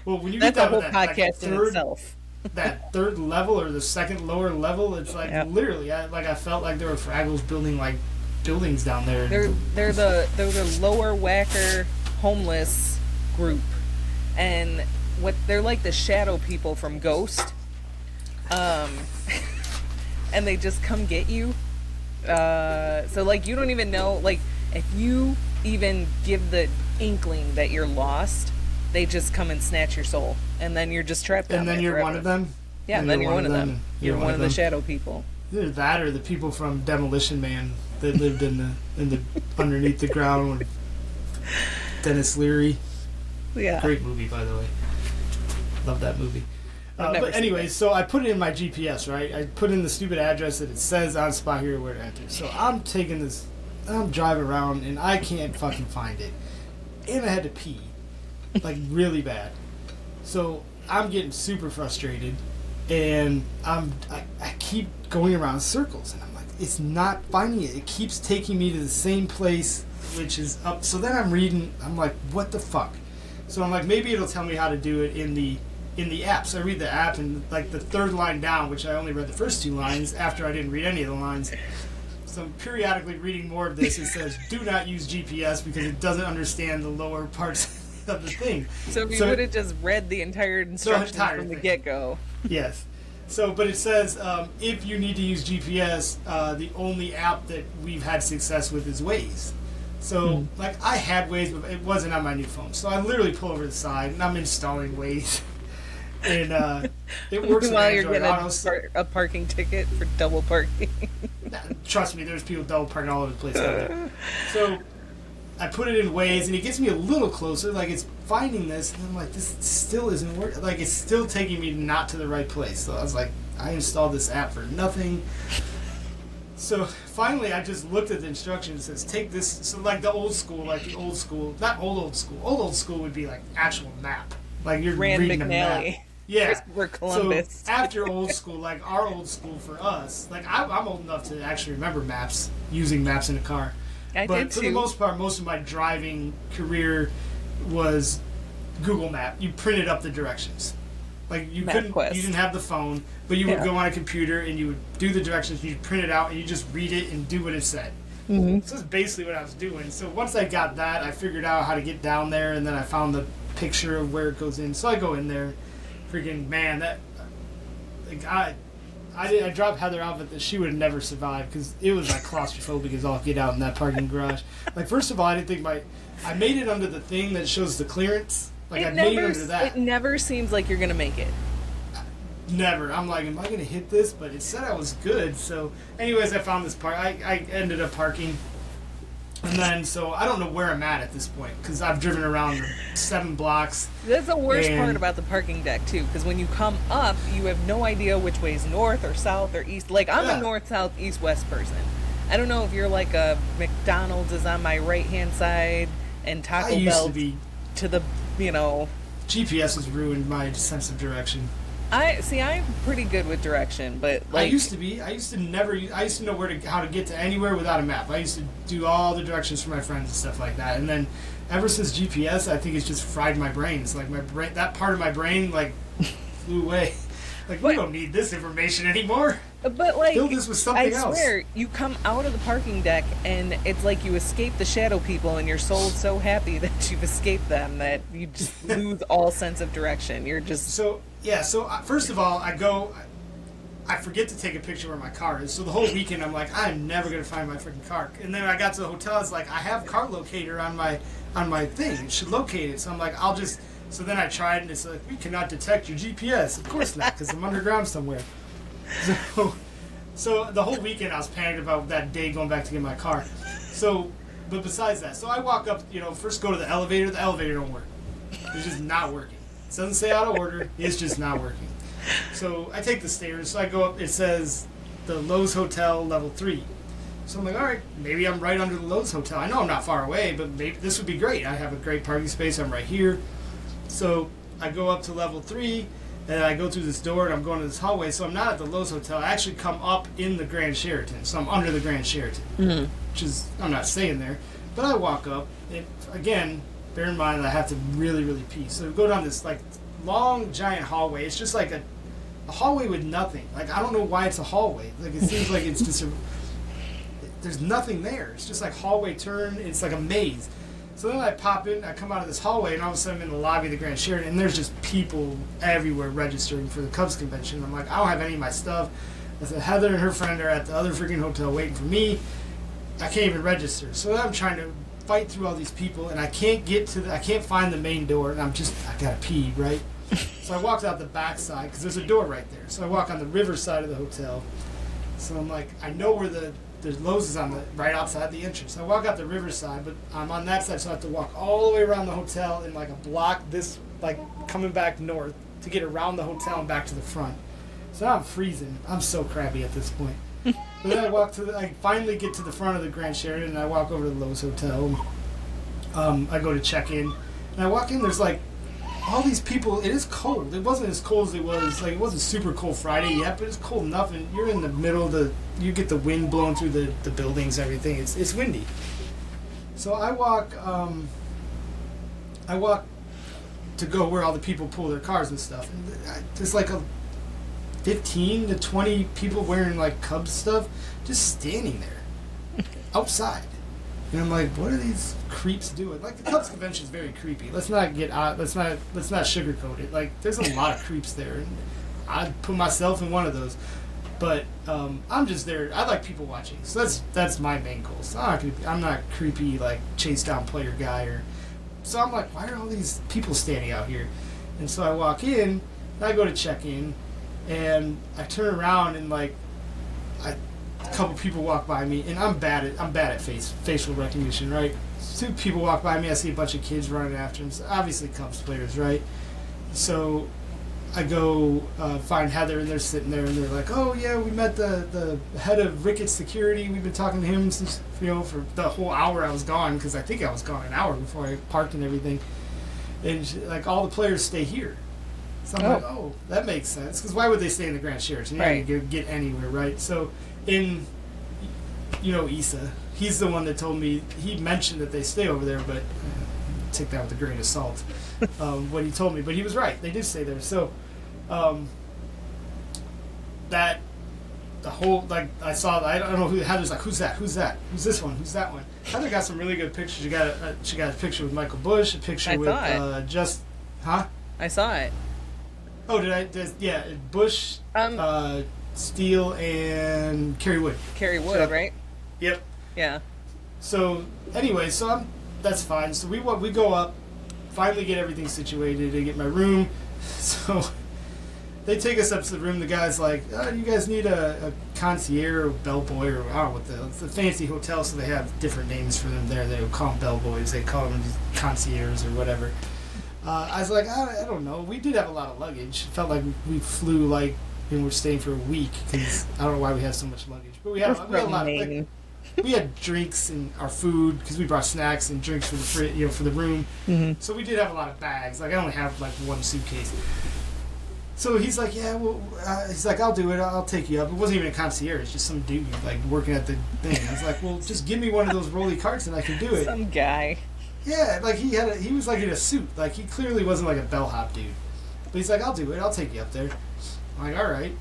Well, when you That's get a down whole to that, podcast in itself. That third level or the second lower level, it's like literally, I felt like there were Fraggles building like buildings down there. They're the lower whacker homeless group, and they're like the shadow people from Ghost, and they just come get you. So like you don't even know, like if you even give the inkling that you're lost, they just come and snatch your soul, and then you're just trapped down and then there you're forever. one of them. Yeah, and then you're one of them. You're one of the shadow people. Either that or the people from Demolition Man that lived in the underneath the ground with Dennis Leary. Yeah, great movie, by the way. Love that movie. But anyways, so I put it in my GPS, right? I put in the stupid address that it says on Spot Hero where to enter. So I'm driving around, and I can't fucking find it. And I had to pee. Like, really bad. So I'm getting super frustrated, and I keep going around circles, and I'm like, it's not finding it. It keeps taking me to the same place, which is up. So then I'm reading, I'm like, what the fuck? So I'm like, maybe it'll tell me how to do it in the app. So I read the app, and like the third line down, which I only read the first 2 lines after I didn't read any of the lines. So I'm periodically reading more of this. It says, do not use GPS because it doesn't understand the lower parts of the thing. So if you would have just read the entire instructions from the get-go. Yes. So, but it says, if you need to use GPS, the only app that we've had success with is Waze. So, like, I had Waze, but it wasn't on my new phone. So I literally pull over the side, and I'm installing Waze. And it works with while Android you're Auto. a parking ticket for double parking. Trust me, there's people double parking all over the place out there. So I put it in Waze, and it gets me a little closer. Like, it's finding this, and I'm like, this still isn't working. Like, it's still taking me not to the right place. So I was like, I installed this app for nothing. So finally, I just looked at the instructions. It says, take this. So like the old school, not old school. Old school would be like actual map. Like you're Rand reading McNally. a map. Yeah. We're Columbus. So after old school, like our old school for us, like I'm old enough to actually remember maps, using maps in a car. I but did for too. the most part, most of my driving career was Google Map. You printed up the directions. Like you MapQuest. you didn't have the phone, but you would go on a computer and you would do the directions. You print it out and you just read it and do what it said. Mm-hmm. So that's basically what I was doing. So once I got that, I figured out how to get down there, and then I found the picture of where it goes in. So I go in there, freaking man, that like I dropped Heather out, but she would have never survived because it was like claustrophobic as all get out in that parking garage. Like first of all, I didn't think I made it under the thing that shows the clearance. Like I made it under that. It never seems like you're gonna make it. Never. I'm like, am I gonna hit this? But it said I was good. So, anyways, I found this park. I ended up parking, and then so I don't know where I'm at this point because I've driven around 7 blocks. That's the worst part about the parking deck too, because when you come up, you have no idea which way is north or south or east. Like I'm a north, south, east, west person. I don't know if you're like a McDonald's is on my right hand side and Taco Bell to the GPS has ruined my sense of direction. I'm pretty good with direction, but like I used to be. I used to know how to get to anywhere without a map. I used to do all the directions for my friends and stuff like that. And then ever since GPS, I think it's just fried my brain. It's like my brain, that part of my brain like flew away. Like we don't need this information anymore. But like, fill this with something else. I swear, you come out of the parking deck and it's like you escape the shadow people, and your soul's so happy that you've escaped them that you just lose all sense of direction. You're just So first of all, I forget to take a picture where my car is. So the whole weekend, I'm like, I'm never gonna find my freaking car. And then I got to the hotel. I was like, I have car locator on my thing. It should locate it. So I'm like, I'll just. So then I tried, and it's like, we cannot detect your GPS. Of course not, because I'm underground somewhere. So the whole weekend I was panicked about that day going back to get my car. So, but besides that, so I walk up, first go to the elevator. The elevator don't work. It's just not working. It doesn't say out of order. It's just not working. So I take the stairs. So I go up. It says the Lowe's Hotel level 3. So I'm like, all right, maybe I'm right under the Lowe's Hotel. I know I'm not far away, but maybe this would be great. I have a great parking space. I'm right here. So I go up to level 3, and I go through this door, and I'm going to this hallway. So I'm not at the Lowe's Hotel. I actually come up in the Grand Sheraton. So I'm under the Grand Sheraton, which is, I'm not staying there. But I walk up, and again, bear in mind I have to really, really pee. So I go down this, like, long, giant hallway. It's just like a hallway with nothing. Like, I don't know why it's a hallway. Like, it seems like it's just there's nothing there. It's just like hallway turn. It's like a maze. So then I pop in, I come out of this hallway, and all of a sudden I'm in the lobby of the Grand Sheraton, and there's just people everywhere registering for the Cubs convention. I'm like, I don't have any of my stuff. I said, Heather and her friend are at the other freaking hotel waiting for me. I can't even register. So then I'm trying to fight through all these people, and I can't find the main door, and I gotta pee, right? So I walked out the back side, because there's a door right there. So I walk on the river side of the hotel. So I'm like, I know where there's Lowe's is right outside the entrance. I walk out the riverside, but I'm on that side, so I have to walk all the way around the hotel in like a block, coming back north to get around the hotel and back to the front. So now I'm freezing. I'm so crabby at this point. But then I finally get to the front of the Grand Sheraton, and I walk over to the Lowe's Hotel. I go to check in, and I walk in. There's like all these people. It is cold. It wasn't as cold as it was. Like, it wasn't super cold Friday yet, but it's cold enough. And you're in the middle of you get the wind blowing through the buildings, everything. It's windy. So I walk to go where all the people pull their cars and stuff. And there's like 15 to 20 people wearing like Cubs stuff, just standing there outside. And I'm like, what are these creeps doing? Like, the Cubs convention is very creepy. Let's not sugarcoat it. Like, there's a lot of creeps there, and I'd put myself in one of those. But I'm just there. I like people watching, so that's my main goal. So I'm not creepy, like, chase down player guy, so I'm like, why are all these people standing out here? And so I walk in, and I go to check in, and I turn around, and like, a couple people walk by me, and I'm bad at facial recognition, right? 2 people walk by me, I see a bunch of kids running after them, so obviously Cubs players, right? So I go find Heather, and they're sitting there, and they're like, oh yeah, we met the head of Ricketts Security, we've been talking to him since, for the whole hour I was gone, because I think I was gone an hour before I parked and everything, and like, all the players stay here. So I'm like, oh, that makes sense. Because why would they stay in the Grand Sheraton? You're not going to get anywhere, right? So in, Issa, he's the one that told me, he mentioned that they stay over there, but take that with a grain of salt, what he told me. But he was right. They did stay there. So that, the whole, like, I saw, I don't know who, Heather's like, who's that? Who's that? Who's this one? Who's that one? Heather got some really good pictures. She got a picture with Michael Bush, a picture with I saw it. Oh, yeah, Bush, Steele, and Kerry Wood. Kerry Wood, right? Yep. Yeah. So, anyway, that's fine. So we go up, finally get everything situated, and get my room. So they take us up to the room. The guy's like, oh, you guys need a concierge or bellboy or I don't know what it's a fancy hotel, so they have different names for them there. They don't call them bellboys. They call them concierges or whatever. I was like, I don't know. We did have a lot of luggage. It felt like we flew and we're staying for a week because I don't know why we had so much luggage. But we had a lot of we had drinks and our food because we brought snacks and drinks for the for the room. Mm-hmm. So we did have a lot of bags. Like I only have one suitcase. So he's like, yeah, well, he's like, I'll do it. I'll take you up. It wasn't even a concierge. It's just some dude working at the thing. I was like, well, just give me one of those rolly carts and I can do it. Some guy. Yeah, he was in a suit. Like he clearly wasn't like a bellhop dude. But he's like, I'll do it. I'll take you up there. I'm like, all right.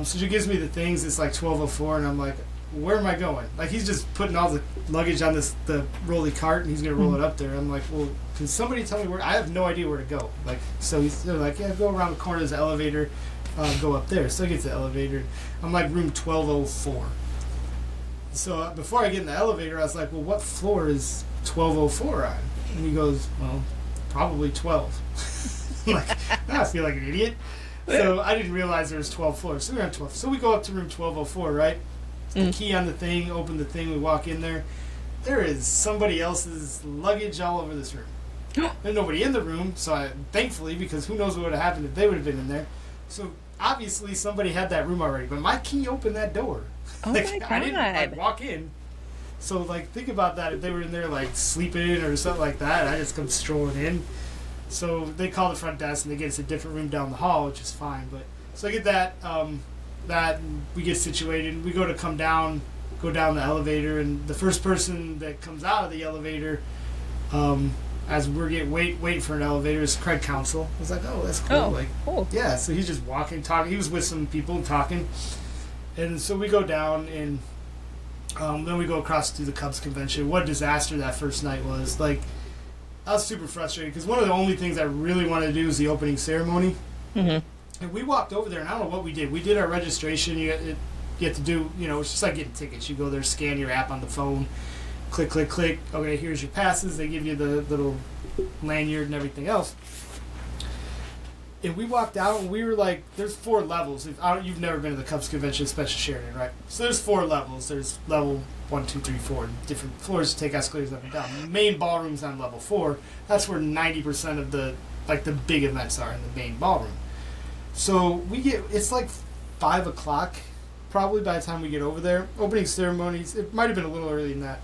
So she gives me the things. It's like 12:04, and I'm like, where am I going? Like he's just putting all the luggage on the rolly cart, and he's gonna roll it up there. I'm like, well, can somebody tell me where? I have no idea where to go. Like, so they're like, yeah, go around the corner. There's the elevator. Go up there. So I get to the elevator. I'm like room 1204. So before I get in the elevator, I was like, well, what floor is 1204 on? And he goes, well, probably 12. I'm like, now I feel like an idiot. So I didn't realize there was 12 floors. So we're on 12. So we go up to room 1204, right? The key on the thing, open the thing, we walk in there. There is somebody else's luggage all over this room. There's nobody in the room, so thankfully, because who knows what would have happened if they would have been in there. So obviously somebody had that room already, but my key opened that door. Oh my God. I didn't walk in. So think about that. If they were in there sleeping or something like that, I just come strolling in. So they call the front desk and they get us a different room down the hall, which is fine. But so I get that. And we get situated. We go down the elevator, and the first person that comes out of the elevator, as we're waiting for an elevator, is Craig Counsell. I was like, oh, that's cool. Oh, cool. Yeah. So he's just walking, talking. He was with some people talking, and so we go down and. Then we go across to the Cubs convention. What a disaster that first night was. I was super frustrated because one of the only things I really wanted to do was the opening ceremony. Mm-hmm. And we walked over there, and I don't know what we did. We did our registration. You have to do, it's just like getting tickets. You go there, scan your app on the phone, click, click, click. Okay, here's your passes. They give you the little lanyard and everything else. And we walked out, and we were like, there's 4 levels. You've never been to the Cubs convention, especially Sheridan, right? So there's 4 levels. There's level 1, 2, 3, 4. Different floors take escalators up and down. The main ballroom's on level 4. That's where 90% of the big events are in the main ballroom. So it's 5 o'clock, probably by the time we get over there. Opening ceremonies, it might have been a little earlier than that.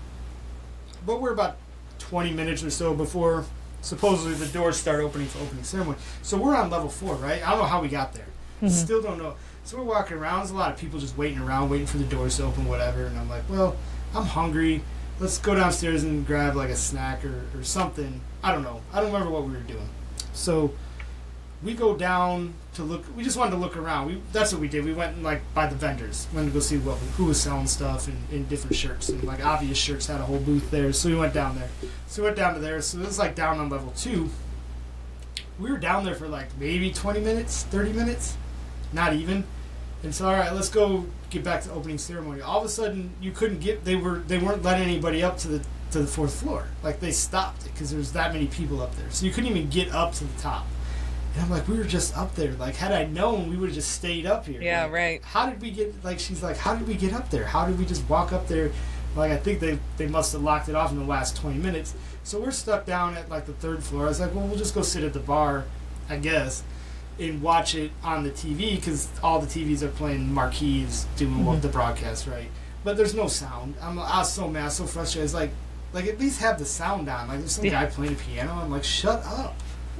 But we're about 20 minutes or so before supposedly the doors start opening for opening ceremony. So we're on level 4, right? I don't know how we got there. Mm-hmm. Still don't know. So we're walking around. There's a lot of people just waiting around, waiting for the doors to open, whatever. And I'm like, well, I'm hungry. Let's go downstairs and grab a snack or something. I don't know. I don't remember what we were doing. So we go down to look. We just wanted to look around. That's what we did. We went and by the vendors. Went to go see who was selling stuff in different shirts. And obvious shirts had a whole booth there. So we went down there. So we went down to there. So it was down on level 2. We were down there for maybe 20 minutes, 30 minutes, not even. And so all right, let's go get back to opening ceremony. All of a sudden, you couldn't get. They weren't letting anybody up to the 4th floor. They stopped it because there was that many people up there. So you couldn't even get up to the top. And I'm like, we were just up there. Had I known, we would have just stayed up here. Yeah, right. How did we get, she's like, how did we get up there? How did we just walk up there? I think they must have locked it off in the last 20 minutes. So we're stuck down at, the 3rd floor. I was like, well, we'll just go sit at the bar, I guess, and watch it on the TV because all the TVs are playing marquees doing the broadcast, right? But there's no sound. I was so mad, so frustrated. It's like at least have the sound on. There's some guy playing a piano. I'm like, shut up.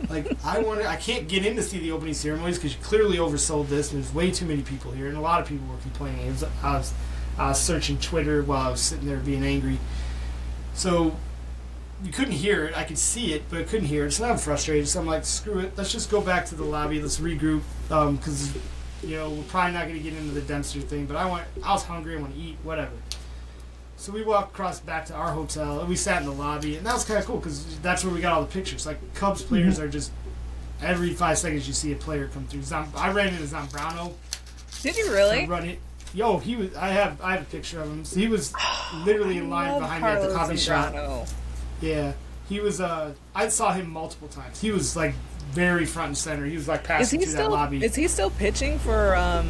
Like, I can't get in to see the opening ceremonies because you clearly oversold this. There's way too many people here, and a lot of people were complaining. I was searching Twitter while I was sitting there being angry. So you couldn't hear it. I could see it, but I couldn't hear it. So I'm frustrated. So I'm like, screw it. Let's just go back to the lobby. Let's regroup. Because, we're probably not going to get into the Dempster thing. But I was hungry. I want to eat. Whatever. So we walked across back to our hotel, and we sat in the lobby. And that was kind of cool because that's where we got all the pictures. Like, Cubs players are just, every 5 seconds you see a player come through. I ran into Zambrano. Did you really? Run it. Yo, he was. I have a picture of him. So he was literally in line behind me at the coffee shop. Yeah, he was. I saw him multiple times. He was like very front and center. He was like passing through that lobby. Is he still pitching for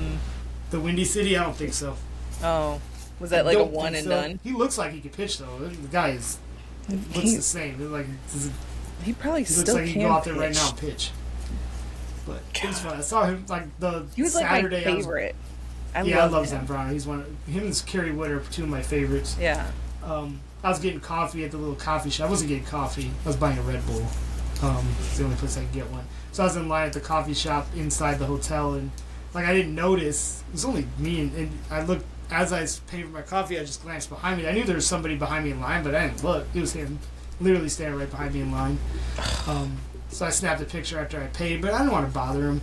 the Windy City? I don't think so. Oh, was that like a one and done? He looks like he could pitch though. The guy looks the same. Like he probably he still looks like he can go out there pitch. right now and pitch. But it was fun. I saw him like he was Saturday. Like my favorite. I love Zambrano. He's him and Kerry Wood are two of my favorites. Yeah. I was getting coffee at the little coffee shop. I wasn't getting coffee. I was buying a Red Bull. It's the only place I could get one. So I was in line at the coffee shop inside the hotel, and like I didn't notice. It was only me, and I looked as I was paying for my coffee. I just glanced behind me. I knew there was somebody behind me in line, but I didn't look. It was him, literally standing right behind me in line. So I snapped a picture after I paid, but I didn't want to bother him.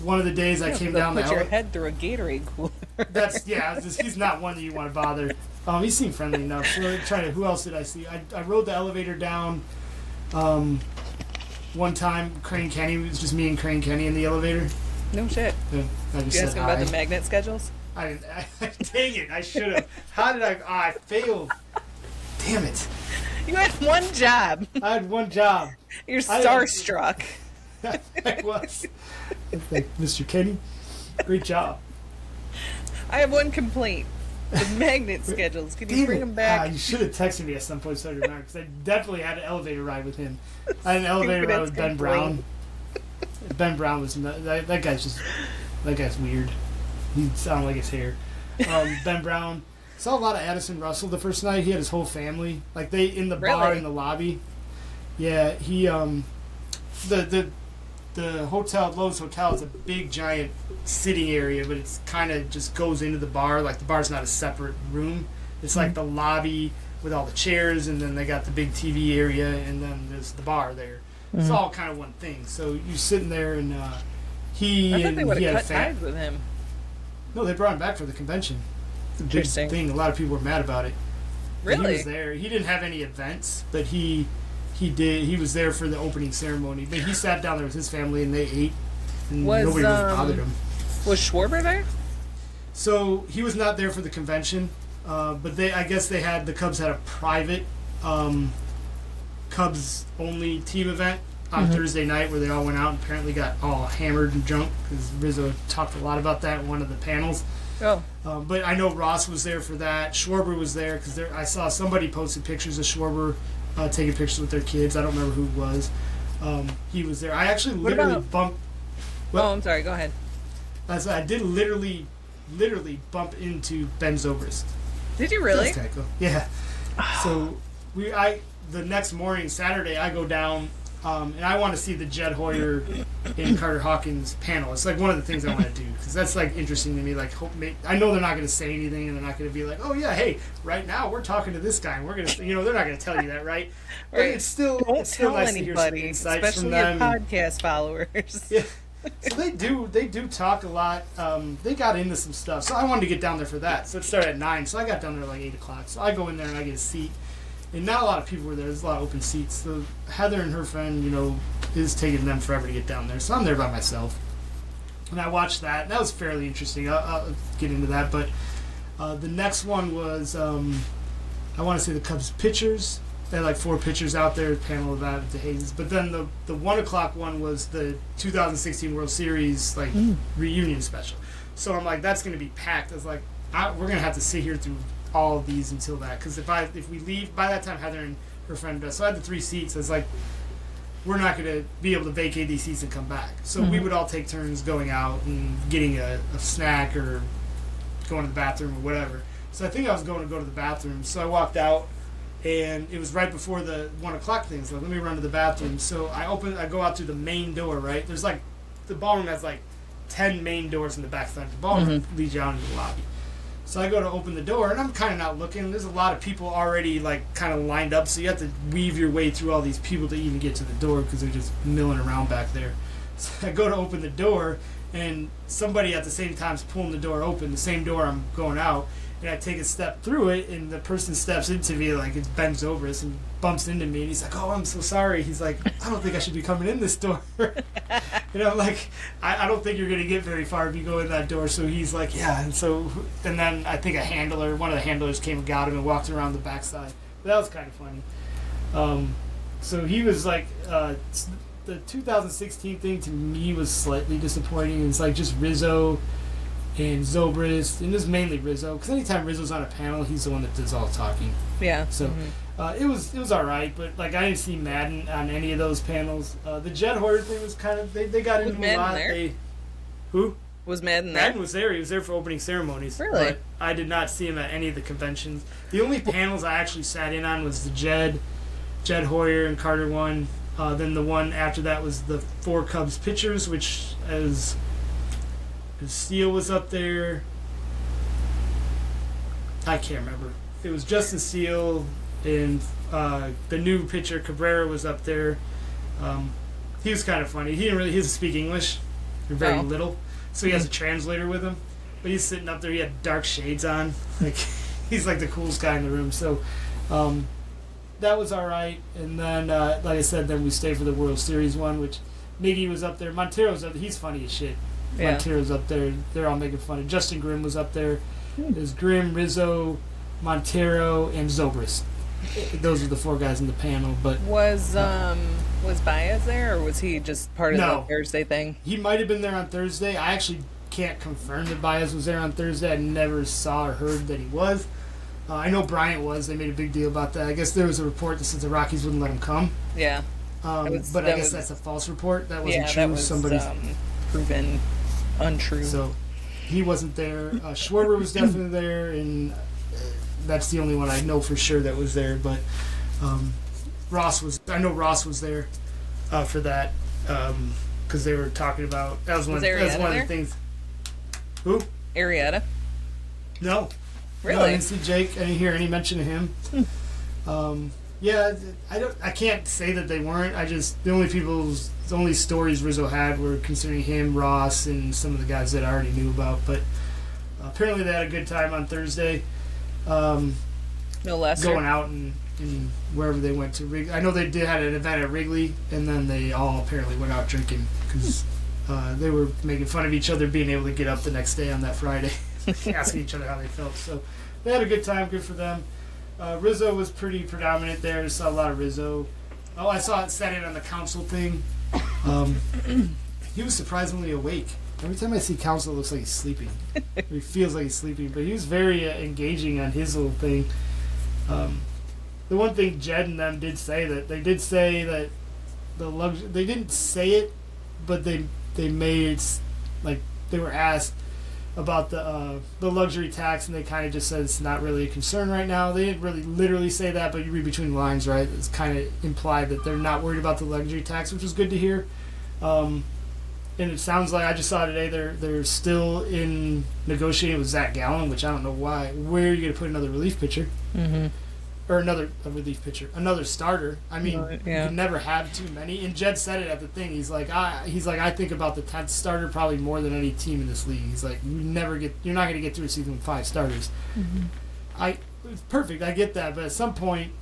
One of the days I came down the put your head through a Gatorade cooler. He's not one that you want to bother. He seemed friendly enough. So who else did I see? I rode the elevator down one time. Crane Kenny, it was just me and Crane Kenny in the elevator. No shit. I just you ask him about the magnet schedules? Dang it, I should have. How did I failed. Damn it. You had one job. I had one job. You're starstruck. I was. Like, Mr. Kenny, great job. I have one complaint. The magnet schedules. Can you bring them back? You should have texted me at some point so because I definitely had an elevator ride with him. I had an elevator ride with Ben Brown. Ben Brown was that guy's weird. He sounded like his hair. Ben Brown. Saw a lot of Addison Russell the first night. He had his whole family. Like they in the bar in the lobby. Yeah, he the hotel, Lowe's Hotel, is a big giant sitting area, but it's kind of just goes into the bar. Like the bar's not a separate room. It's like the lobby with all the chairs, and then they got the big TV area, and then there's the bar there. It's all kind of one thing. So you're sitting there, and I thought they would have cut ties with him. No, they brought him back for the convention. It's a big thing. A lot of people were mad about it. Really? But he was there. He didn't have any events, but he did. He was there for the opening ceremony. But he sat down there with his family, and they ate. And nobody really bothered him. Was Schwarber there? So he was not there for the convention, but I guess the Cubs had a private Cubs only team event on Thursday night where they all went out and apparently got all hammered and drunk because Rizzo talked a lot about that in one of the panels. Oh. But I know Ross was there for that. Schwarber was there because I saw somebody posted pictures of Schwarber taking pictures with their kids. I don't remember who it was. He was there. I actually literally bumped. Well, oh, I'm sorry. Go ahead. I did literally bump into Ben Zobrist. Did you really? That's kind of cool. Yeah. So the next morning, Saturday, I go down and I want to see the Jed Hoyer and Carter Hawkins panel. It's like one of the things I want to do because that's like interesting to me. Like, I know they're not going to say anything and they're not going to be like, "Oh yeah, hey, right now we're talking to this guy and we're going to," they're not going to tell you that, right? But right. It's still nice anybody, to hear some insights especially from them. your podcast followers. Yeah. So they do talk a lot. They got into some stuff. So I wanted to get down there for that. So it started at 9. So I got down there like 8 o'clock. So I go in there and I get a seat. And not a lot of people were there. There's a lot of open seats. So Heather and her friend, is taking them forever to get down there. So I'm there by myself. And I watched that. That was fairly interesting. I'll get into that. But the next one was, I want to say the Cubs pitchers. They had like 4 pitchers out there, panel of that with the Hayes. But then the 1 o'clock one was the 2016 World Series reunion special. So I'm like, that's going to be packed. I was like, we're going to have to sit here through all of these until that. Because if we leave, by that time Heather and her friend, so I had the 3 seats. I was like, we're not going to be able to vacate these seats and come back. So we would all take turns going out and getting a snack or going to the bathroom or whatever. So I think I was going to go to the bathroom. So I walked out. and it was right before the 1 o'clock thing. So let me run to the bathroom. So I go out through the main door. Right, there's like the ballroom has like 10 main doors in the back side of the ballroom leads you out into the lobby. So I go to open the door, and I'm kind of not looking. There's a lot of people already, like, kind of lined up, so you have to weave your way through all these people to even get to the door because they're just milling around back there. So I go to open the door, and somebody at the same time is pulling the door open, the same door I'm going out, and I take a step through it, and the person steps into me, like, it bends over us and bumps into me, and he's like, oh, I'm so sorry. He's like, I don't think I should be coming in this door. And I'm like, I don't think you're going to get very far if you go in that door. So he's like, yeah. And then I think one of the handlers came and got him and walked around the backside. That was kind of funny. So he was like, the 2016 thing to me was slightly disappointing. It's like just Rizzo and Zobrist, and it was mainly Rizzo, because anytime Rizzo's on a panel, he's the one that does all the talking. Yeah. So it was all right, but like I didn't see Madden on any of those panels. The Jed Hoyer thing was kind of they got into a lot. Who was Madden there? Madden was there. He was there for opening ceremonies. Really? But I did not see him at any of the conventions. The only panels I actually sat in on was the Jed Hoyer and Carter one. Then the one after that was the 4 Cubs pitchers, which as Steele was up there. I can't remember. It was Justin Steele and the new pitcher Cabrera was up there. He was kind of funny. He doesn't speak English, or very little, so he has a translator with him. But he's sitting up there. He had dark shades on. Like he's like the coolest guy in the room. So that was all right. And then, like I said, then we stayed for the World Series one, which Miggy was up there. Montero's up there. He's funny as shit. Yeah. Montero's up there. They're all making fun of. Justin Grimm was up there. There's Grimm, Rizzo, Montero, and Zobrist. Those are the 4 guys in the panel. But was Baez there, or was he just part of No. the Thursday thing? He might have been there on Thursday. I actually can't confirm that Baez was there on Thursday. I never saw or heard that he was. I know Bryant was. They made a big deal about that. I guess there was a report that said the Rockies wouldn't let him come. Yeah. But I guess that's a false report. That wasn't true. That was Somebody's proven untrue. So he wasn't there. Schwarber was definitely there, and that's the only one I know for sure that was there. But Ross was. I know Ross was there for that because they were talking about. That was one of the things. Who? Arrieta. No. Really? No, I didn't see Jake. I didn't hear any mention of him. Yeah, I can't say that they weren't. The only stories Rizzo had were concerning him, Ross, and some of the guys that I already knew about. But apparently they had a good time on Thursday. No less. Going out and wherever they went to. I know they had an event at Wrigley, and then they all apparently went out drinking because they were making fun of each other being able to get up the next day on that Friday, asking each other how they felt. So they had a good time. Good for them. Rizzo was pretty predominant there. I saw a lot of Rizzo. Oh, I saw it set in on the council thing. He was surprisingly awake. Every time I see council, it looks like he's sleeping. Or he feels like he's sleeping, but he was very engaging on his little thing. The one thing Jed and them did say that they didn't say it, but they made it like they were asked about the luxury tax, and they kind of just said it's not really a concern right now. They didn't really literally say that, but you read between the lines, right? It's kind of implied that they're not worried about the luxury tax, which was good to hear. And it sounds like I just saw today they're still in negotiating with Zach Gallen, which I don't know why. Where are you going to put another relief pitcher? Mm-hmm. Or another starter. I mean, Yeah. you can never have too many. And Jed said it at the thing. He's like, I think about the 10th starter probably more than any team in this league. He's like, you're not going to get through a season with 5 starters. Mm-hmm. It's perfect. I get that, but at some point,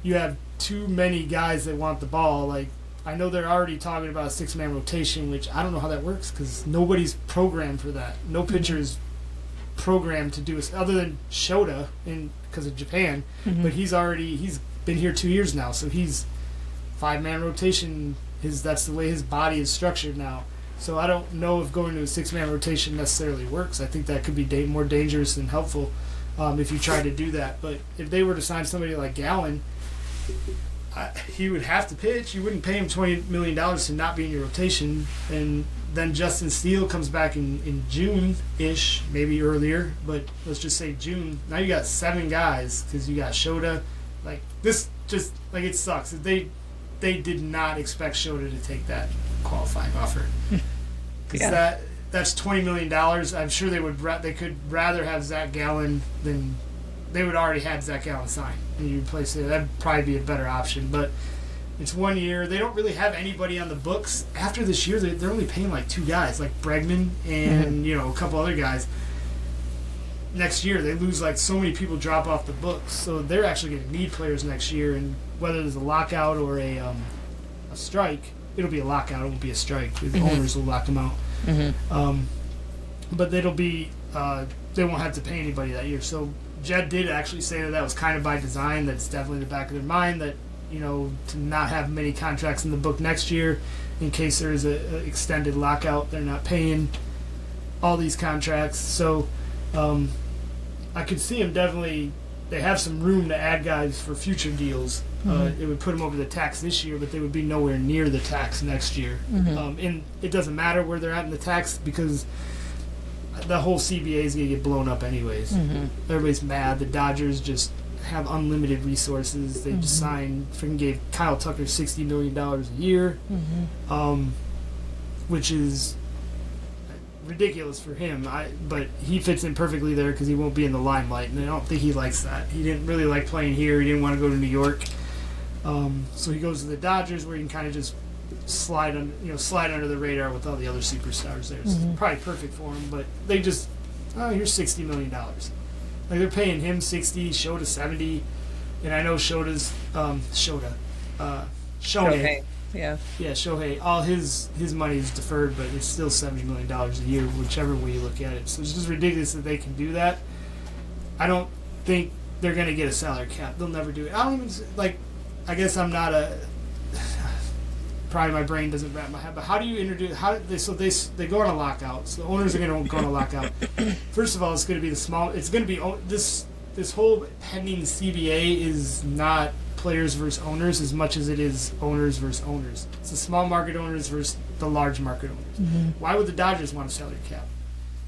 you have too many guys that want the ball. Like, I know they're already talking about a 6-man rotation, which I don't know how that works because nobody's programmed for that. No pitcher is programmed to do it other than Shota because of Japan. Mm-hmm. But he's been here 2 years now, so he's 5-man rotation. That's the way his body is structured now. So I don't know if going to a 6-man rotation necessarily works. I think that could be more dangerous than helpful if you try to do that. But if they were to sign somebody like Gallen, he would have to pitch. You wouldn't pay him $20 million to not be in your rotation. And then Justin Steele comes back in June-ish, maybe earlier, but let's just say June. Now you got 7 guys because you got Shota, Like this, just like it sucks. They did not expect Shota to take that qualifying offer. Because that's $20 million. I'm sure they could rather have Zach Gallen than they would already have Zach Gallen signed and you replace it. That'd probably be a better option. But it's 1 year. They don't really have anybody on the books after this year. They're only paying like 2 guys, like Bregman and a couple other guys. Next year they lose, like, so many people drop off the books, so they're actually going to need players next year. And whether there's a lockout or a strike, it'll be a lockout. It won't be a strike. The owners will lock them out. But it'll be they won't have to pay anybody that year. So Jed did actually say that was kind of by design. That's definitely in the back of their mind, that to not have many contracts in the book next year in case there is a extended lockout. They're not paying all these contracts. So I could see them definitely. They have some room to add guys for future deals. It would put them over the tax this year, but they would be nowhere near the tax next year. And it doesn't matter where they're at in the tax because the whole CBA is going to get blown up anyways. Everybody's mad. The Dodgers just have unlimited resources. They just gave Kyle Tucker $60 million a year, which is ridiculous for him. But he fits in perfectly there because he won't be in the limelight, and I don't think he likes that. He didn't really like playing here. He didn't want to go to New York, so he goes to the Dodgers where he can kind of just slide under the radar with all the other superstars there. It's probably perfect for him. But they just here's $60 million. Like they're paying him 60, Shota 70, and I know Shohei. Yeah, Shohei. All his money is deferred, but it's still $70 million a year, whichever way you look at it. So it's just ridiculous that they can do that. I don't think they're going to get a salary cap. They'll never do it. I don't even I guess I'm not a. Probably my brain doesn't wrap my head. But how do you introduce? They go on a lockout. So the owners are going to go on a lockout. First of all, it's going to be it's going to be this whole pending CBA is not players versus owners as much as it is owners versus owners. It's the small market owners versus the large market owners. Why would the Dodgers want a salary cap?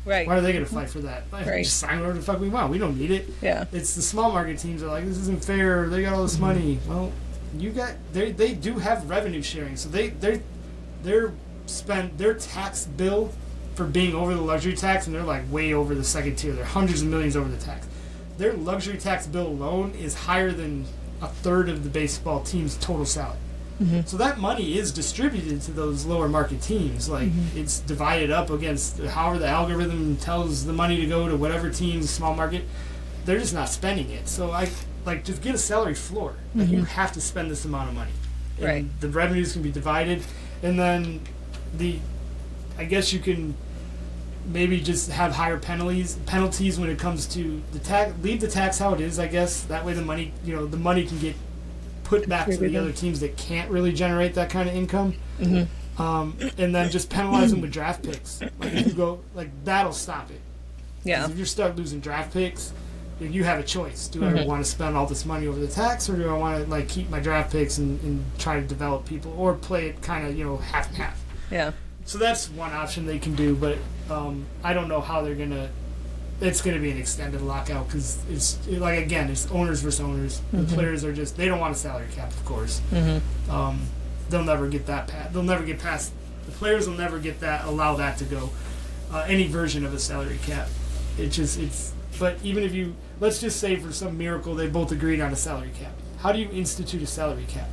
Right. Why are they going to fight for that? Just sign whatever the fuck we want. We don't need it. Yeah. It's the small market teams that are like, this isn't fair. They got all this money. Well, they do have revenue sharing, so they're spend their tax bill for being over the luxury tax, and they're like way over the second tier. They're hundreds of millions over the tax. Their luxury tax bill alone is higher than a third of the baseball team's total salary. So that money is distributed to those lower market teams. Like it's divided up against however the algorithm tells the money to go to whatever team's small market. They're just not spending it. So just get a salary floor. Like you have to spend this amount of money. And the revenues can be divided, and then I guess you can maybe just have higher penalties when it comes to the tax. Leave the tax how it is, I guess. That way the money can get put back to the other teams that can't really generate that kind of income. And then just penalize them with draft picks. Like if you go that'll stop it. Yeah. If you start losing draft picks, you have a choice. Do I want to spend all this money over the tax, or do I want to keep my draft picks and try to develop people, or play it kind of half and half? Yeah. So that's one option they can do, but I don't know how they're gonna. It's gonna be an extended lockout because it's owners versus owners. The players are they don't want a salary cap, of course. They'll never get that. They'll never get past. The players will never get that. Allow that to go. Any version of a salary cap. But even if let's just say for some miracle they both agreed on a salary cap. How do you institute a salary cap?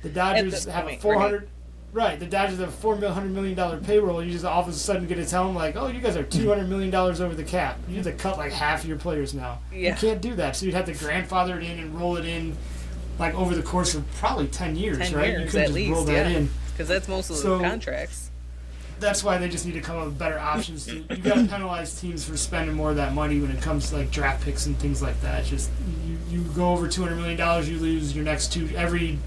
The Dodgers have a 400. Right, the Dodgers have a $400 million payroll. You just all of a sudden going to tell them oh, you guys are $200 million over the cap. You have to cut half your players now. Yeah. You can't do that. So you'd have to grandfather it in and roll it in over the course of probably 10 years, 10 right? years you couldn't just roll that in. Because that's most of the contracts. That's why they just need to come up with better options. You got to penalize teams for spending more of that money when it comes to draft picks and things like that. Just you go over $200 million, you lose your next two. Every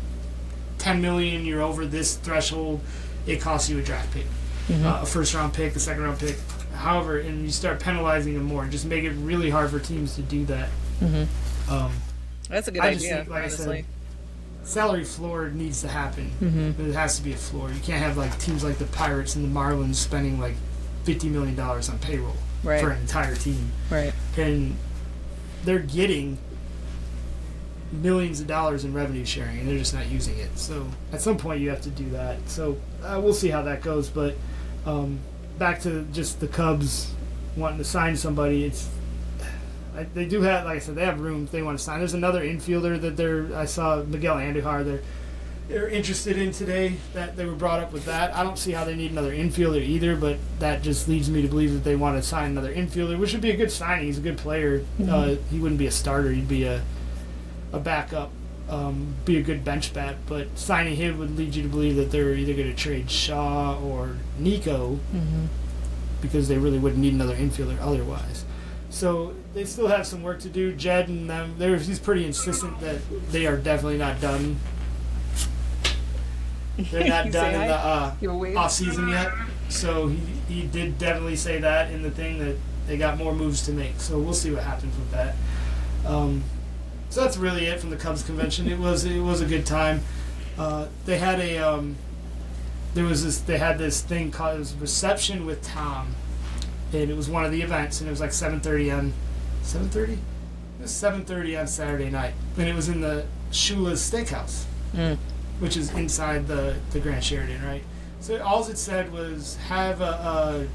$10 million, you're over this threshold, it costs you a draft pick, a first round pick, a second round pick, however, and you start penalizing them more. Just make it really hard for teams to do that. That's a good idea. Like honestly. I said, salary floor needs to happen. It has to be a floor. You can't have teams like the Pirates and the Marlins spending $50 million on payroll for an entire team. Right. And they're getting millions of dollars in revenue sharing, and they're just not using it. So at some point you have to do that. So we'll see how that goes. But back to just the Cubs wanting to sign somebody. They do have, like I said, they have room if they want to sign. There's another infielder that I saw Miguel Andujar. They're interested in today, that they were brought up with that. I don't see how they need another infielder either, but that just leads me to believe that they want to sign another infielder, which would be a good signing. He's a good player. He wouldn't be a starter. He'd be a backup, be a good bench bat. But signing him would lead you to believe that they're either going to trade Shaw or Nico, because they really wouldn't need another infielder otherwise. So they still have some work to do. Jed and them, he's pretty insistent that they are definitely not done. They're not done in the offseason yet. So he did definitely say that in the thing, that they got more moves to make. So we'll see what happens with that. So that's really it from the Cubs convention. It was a good time. They had they had this thing called, it was Reception with Tom, and it was one of the events, and it was like 7:30 on 7:30. It was 7:30 on Saturday night, and it was in the Shula's Steakhouse. Which is inside the Grand Sheridan, right? So all it said was, have a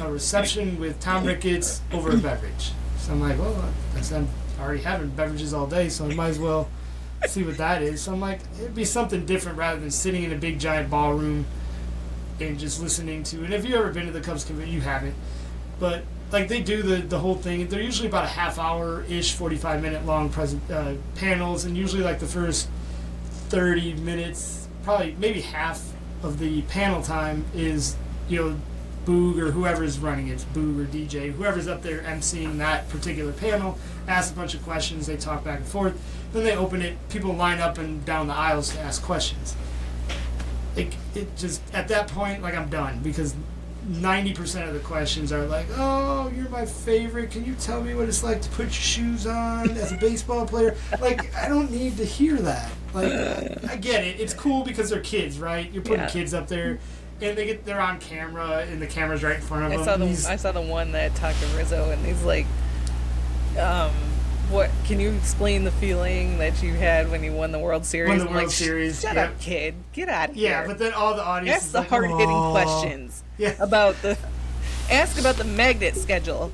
reception with Tom Ricketts over a beverage. So I'm like, well, I'm already having beverages all day, so I might as well see what that is. So I'm like, it'd be something different rather than sitting in a big giant ballroom and just listening to. And if you've ever been to the Cubs convention, you haven't, but like they do the whole thing. They're usually about a half hour-ish, 45-minute long panels, and usually like the first 30 minutes, probably maybe half of the panel time is, Boog or whoever's running it, Boog or DJ, whoever's up there emceeing that particular panel, asks a bunch of questions, they talk back and forth, then they open it, people line up and down the aisles to ask questions. It just, at that point, like, I'm done, because 90% of the questions are like, oh, you're my favorite, can you tell me what it's like to put your shoes on as a baseball player? Like, I don't need to hear that. Like, I get it. It's cool because they're kids, right? You're putting kids up there, and they're on camera, and the camera's right in front of them. I saw the one that talked to Rizzo, and he's like, what? Can you explain the feeling that you had when you won the World Series? Won the World Series. Shut up, kid. Get out of here. Yeah, but then all the audience ask the like, hard-hitting questions ask about the magnet schedule.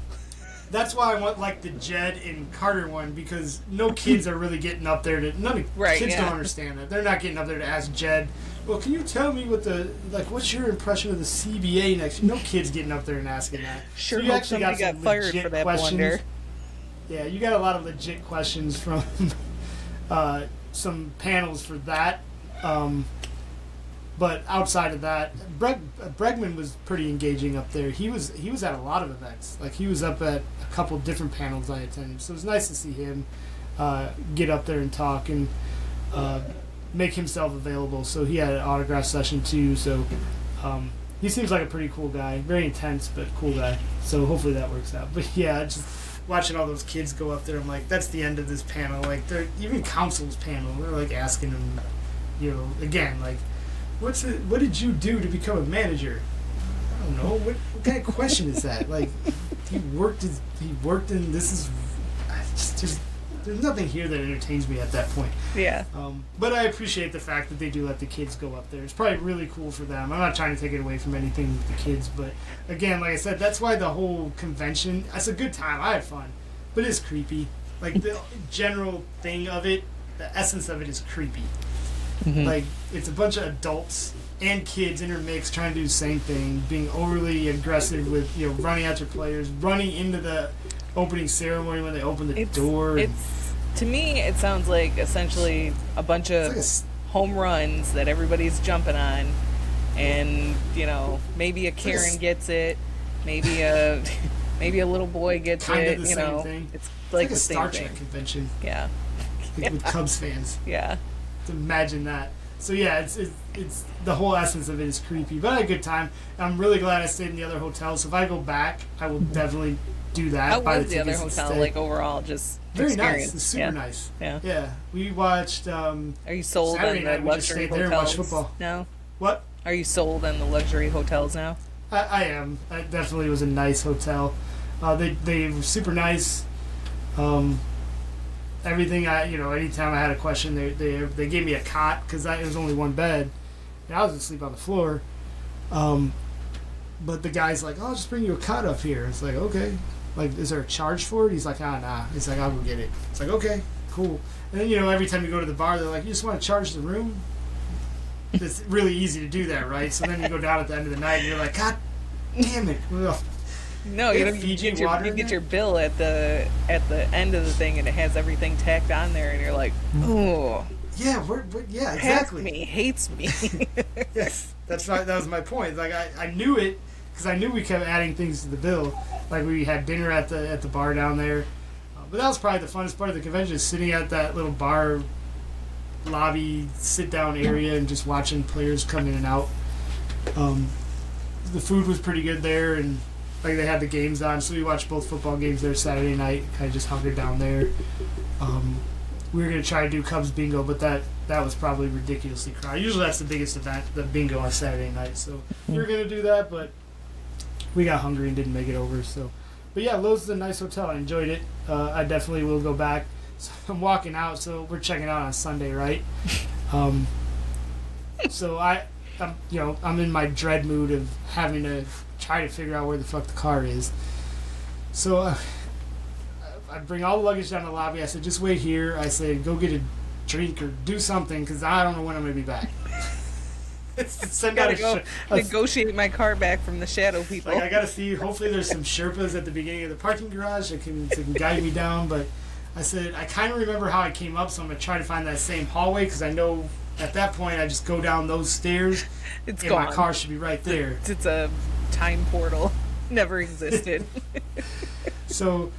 That's why I want like the Jed and Carter one, because no kids are really getting up there to. Kids don't understand that. They're not getting up there to ask Jed, well, can you tell me what's your impression of the CBA next? No kids getting up there and asking that. Sure, so you actually got fired for that questions. Blunder. Yeah, you got a lot of legit questions from some panels for that. But outside of that, Bregman was pretty engaging up there. He was at a lot of events. Like, he was up at a couple different panels I attended. So it was nice to see him get up there and talk and make himself available. So he had an autograph session too. So he seems like a pretty cool guy. Very intense, but cool guy. So hopefully that works out. But yeah, just watching all those kids go up there, I'm like, that's the end of this panel. Like, they're even Council's panel. They're like asking him, again, like, what did you do to become a manager? I don't know. What kind of question is that? Like, he worked in this is just there's nothing here that entertains me at that point. Yeah. But I appreciate the fact that they do let the kids go up there. It's probably really cool for them. I'm not trying to take it away from anything with the kids, but again, like I said, that's why the whole convention, it's a good time. I had fun, but it's creepy. Like, the general thing of it, the essence of it is creepy. Mm-hmm. Like, it's a bunch of adults and kids intermixed trying to do the same thing, being overly aggressive with, running after players, running into the opening ceremony when they open the door. To me, it sounds like essentially a bunch of home runs that everybody's jumping on, and maybe a Karen gets it, maybe a little boy gets kind it. Of the same thing. It's like a the Star same Trek thing. convention. Yeah. With Cubs fans. Yeah. Imagine that. So yeah, it's the whole essence of it is creepy, but I had a good time. I'm really glad I stayed in the other hotel. So if I go back, I will definitely do that. How was the other hotel? Like, overall, just very experience. nice. It's super nice. Yeah. Yeah. We watched. Are you sold Saturday on the night, we just luxury stayed there and hotels? watched football. No. What? Are you sold on the luxury hotels now? I am. It definitely was a nice hotel. They were super nice. everything anytime I had a question, they gave me a cot because it was only one bed, and I was asleep on the floor. But the guy's like, "Oh, I'll just bring you a cot up here." It's like, okay. Like, is there a charge for it? He's like, nah. He's like, I'll go get it. It's like, okay, cool. And then, every time you go to the bar, they're like, you just want to charge the room? It's really easy to do that, right? So then you go down at the end of the night, and you're like, God damn it. No, you get your bill at the end of the thing, and it has everything tacked on there, and you're like, oh. Yeah, yeah, exactly. Hates me. Yes, that was my point. Like, I knew it, because I knew we kept adding things to the bill. Like, we had dinner at the bar down there. But that was probably the funnest part of the convention, is sitting at that little bar lobby sit-down area and just watching players come in and out. The food was pretty good there, and like they had the games on, so we watched both football games there Saturday night. Kind of just hunkered down there. We were going to try to do Cubs bingo, but that was probably ridiculously crowded. Usually that's the biggest event, the bingo on Saturday night. So we were going to do that, but we got hungry and didn't make it over. So, but yeah, Lowe's is a nice hotel. I enjoyed it. I definitely will go back. So I'm walking out, so we're checking out on Sunday, right? So I'm in my dread mood of having to try to figure out where the fuck the car is. So I bring all the luggage down to the lobby. I said, just wait here. I said, go get a drink or do something, because I don't know when I'm going to be back. I gotta go negotiate my car back from the shadow people. Like, I gotta see. Hopefully, there's some Sherpas at the beginning of the parking garage that can guide me down. But I said I kind of remember how I came up, so I'm gonna try to find that same hallway, because I know at that point I just go down those stairs, and my car should be right there. It's a time portal. Never existed. So,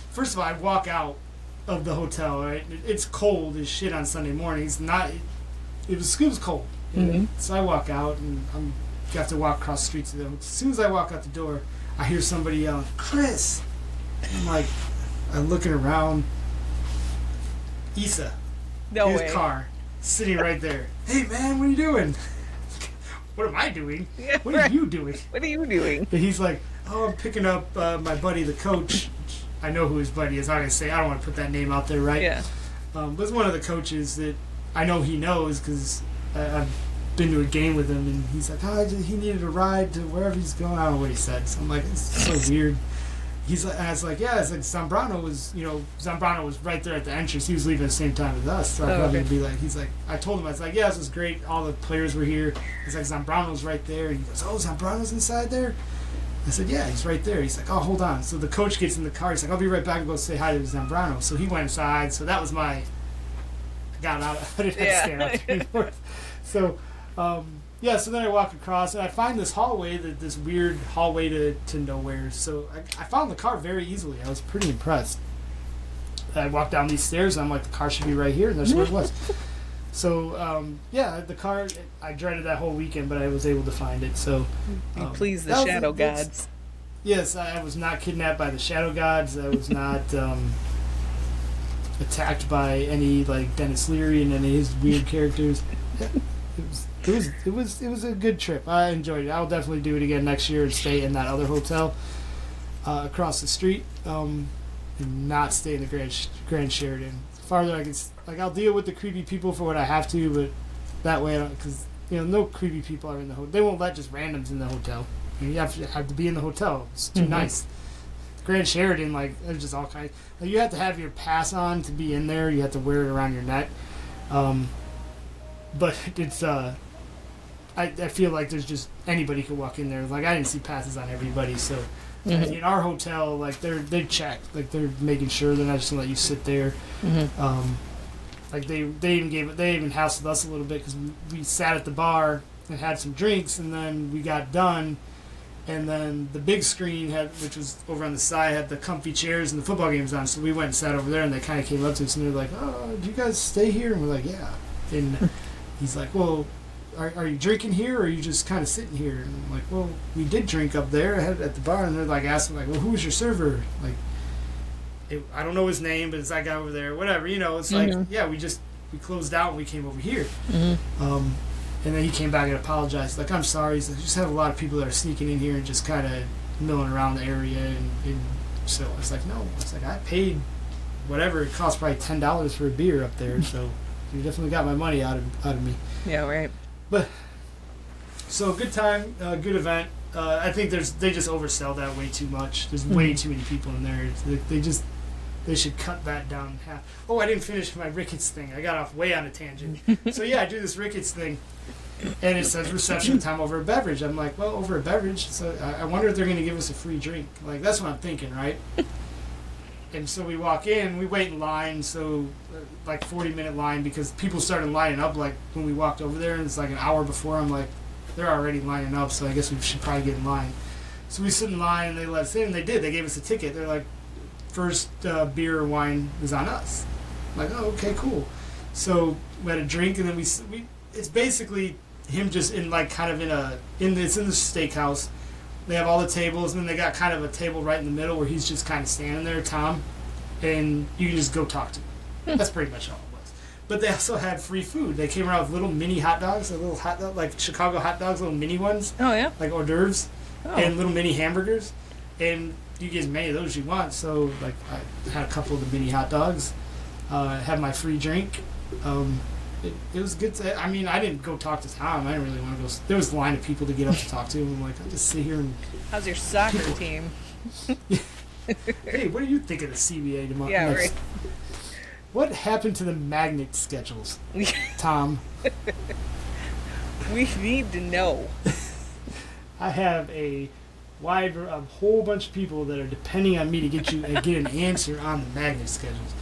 first of all, I walk out of the hotel. Right, it's cold as shit on Sunday mornings. It was cold. Mm-hmm. So I walk out, and I have to walk across the street to them. As soon as I walk out the door, I hear somebody yelling, "Chris!" And I'm looking around. Issa, his car, sitting right there. Hey man, what are you doing? What am I doing? Yeah, what are you doing? What are you doing? And he's like, "Oh, I'm picking up my buddy, the coach." I know who his buddy is. I'm gonna say I don't want to put that name out there, right? Yeah. But it's one of the coaches that I know he knows, because I've been to a game with him, and he's like, he needed a ride to wherever he's going. I don't know what he said. So I'm like, it's so weird. I was like, yeah, it's like Zambrano was right there at the entrance. He was leaving at the same time as us. So I thought he'd be like, I told him, I was like, yeah, this was great. All the players were here. He's like, Zambrano's right there. And he goes, oh, Zambrano's inside there? I said, yeah, he's right there. He's like, oh, hold on. So the coach gets in the car. He's like, I'll be right back and go say hi to Zambrano. So he went inside. So that was I got out. I didn't have to stand out there anymore. So, so then I walk across, and I find this hallway, this weird hallway to nowhere. So I found the car very easily. I was pretty impressed. I walked down these stairs, and I'm like, the car should be right here, and that's where it was. So, the car, I dreaded that whole weekend, but I was able to find it. So, you please the shadow gods. Yes, I was not kidnapped by the shadow gods. I was not attacked by any, like, Dennis Leary and any of his weird characters. It was a good trip. I enjoyed it. I'll definitely do it again next year and stay in that other hotel across the street, and not stay in the Grand Sheridan. Farther I can, I'll deal with the creepy people for what I have to, but that way, because no creepy people are in the hotel. They won't let just randoms in the hotel. You have to be in the hotel. It's too nice. Grand Sheridan, there's just all kinds. You have to have your pass on to be in there. You have to wear it around your neck. But it's I feel like there's just anybody could walk in there. I didn't see passes on everybody, so in our hotel, they check, they're making sure they're not just gonna let you sit there. They even hassled us a little bit, because we sat at the bar and had some drinks, and then we got done, and then the big screen which was over on the side, had the comfy chairs and the football games on. So we went and sat over there, and they kind of came up to us and they're like, "Oh, do you guys stay here?" And we're like, "Yeah." And he's like, "Well, are you drinking here, or are you just kind of sitting here?" And I'm like, "Well, we did drink up there at the bar." And they're asking, "Well, who was your server?" I don't know his name, but it's that guy over there. Whatever, it's yeah, we closed out and we came over here. And then he came back and apologized. I'm sorry. He's like, just have a lot of people that are sneaking in here and just kind of milling around the area. And so I was like, no. I was like, I paid whatever. It costs probably $10 for a beer up there, so you definitely got my money out of me. Yeah, right. But so good time, good event. I think they just oversell that way too much. There's way too many people in there. They should cut that down in half. Oh, I didn't finish my Ricketts thing. I got off way on a tangent. So yeah, I do this Ricketts thing, and it says reception time over a beverage. I'm like, well, over a beverage. So I wonder if they're going to give us a free drink. Like, that's what I'm thinking, right? And so we walk in, we wait in line, so like 40-minute line, because people started lining up like when we walked over there, and it's like an hour before. I'm like, they're already lining up, so I guess we should probably get in line. So we sit in line, and they let us in, and they did. They gave us a ticket. They're like, first beer or wine is on us. I'm like, oh, okay, cool. So we had a drink, and then we it's basically him just in like kind of it's in the steakhouse. They have all the tables, and then they got kind of a table right in the middle where he's just kind of standing there, Tom, and you can just go talk to him. That's pretty much all it was. But they also had free food. They came around with little mini hot dogs, like Chicago hot dogs, little mini ones. Oh, yeah? Like hors d'oeuvres, and little mini hamburgers. And you get as many of those as you want. So, like, I had a couple of the mini hot dogs, had my free drink. It was good. I mean, I didn't go talk to Tom. I didn't really want to go. There was a line of people to get up to talk to him. I'm like, I'll just sit here and... How's your soccer team? Hey, what do you think of the CBA tomorrow? Yeah, right. What happened to the magnet schedules, Tom? We need to know. I have a whole bunch of people that are depending on me to get an answer on the magnet schedules.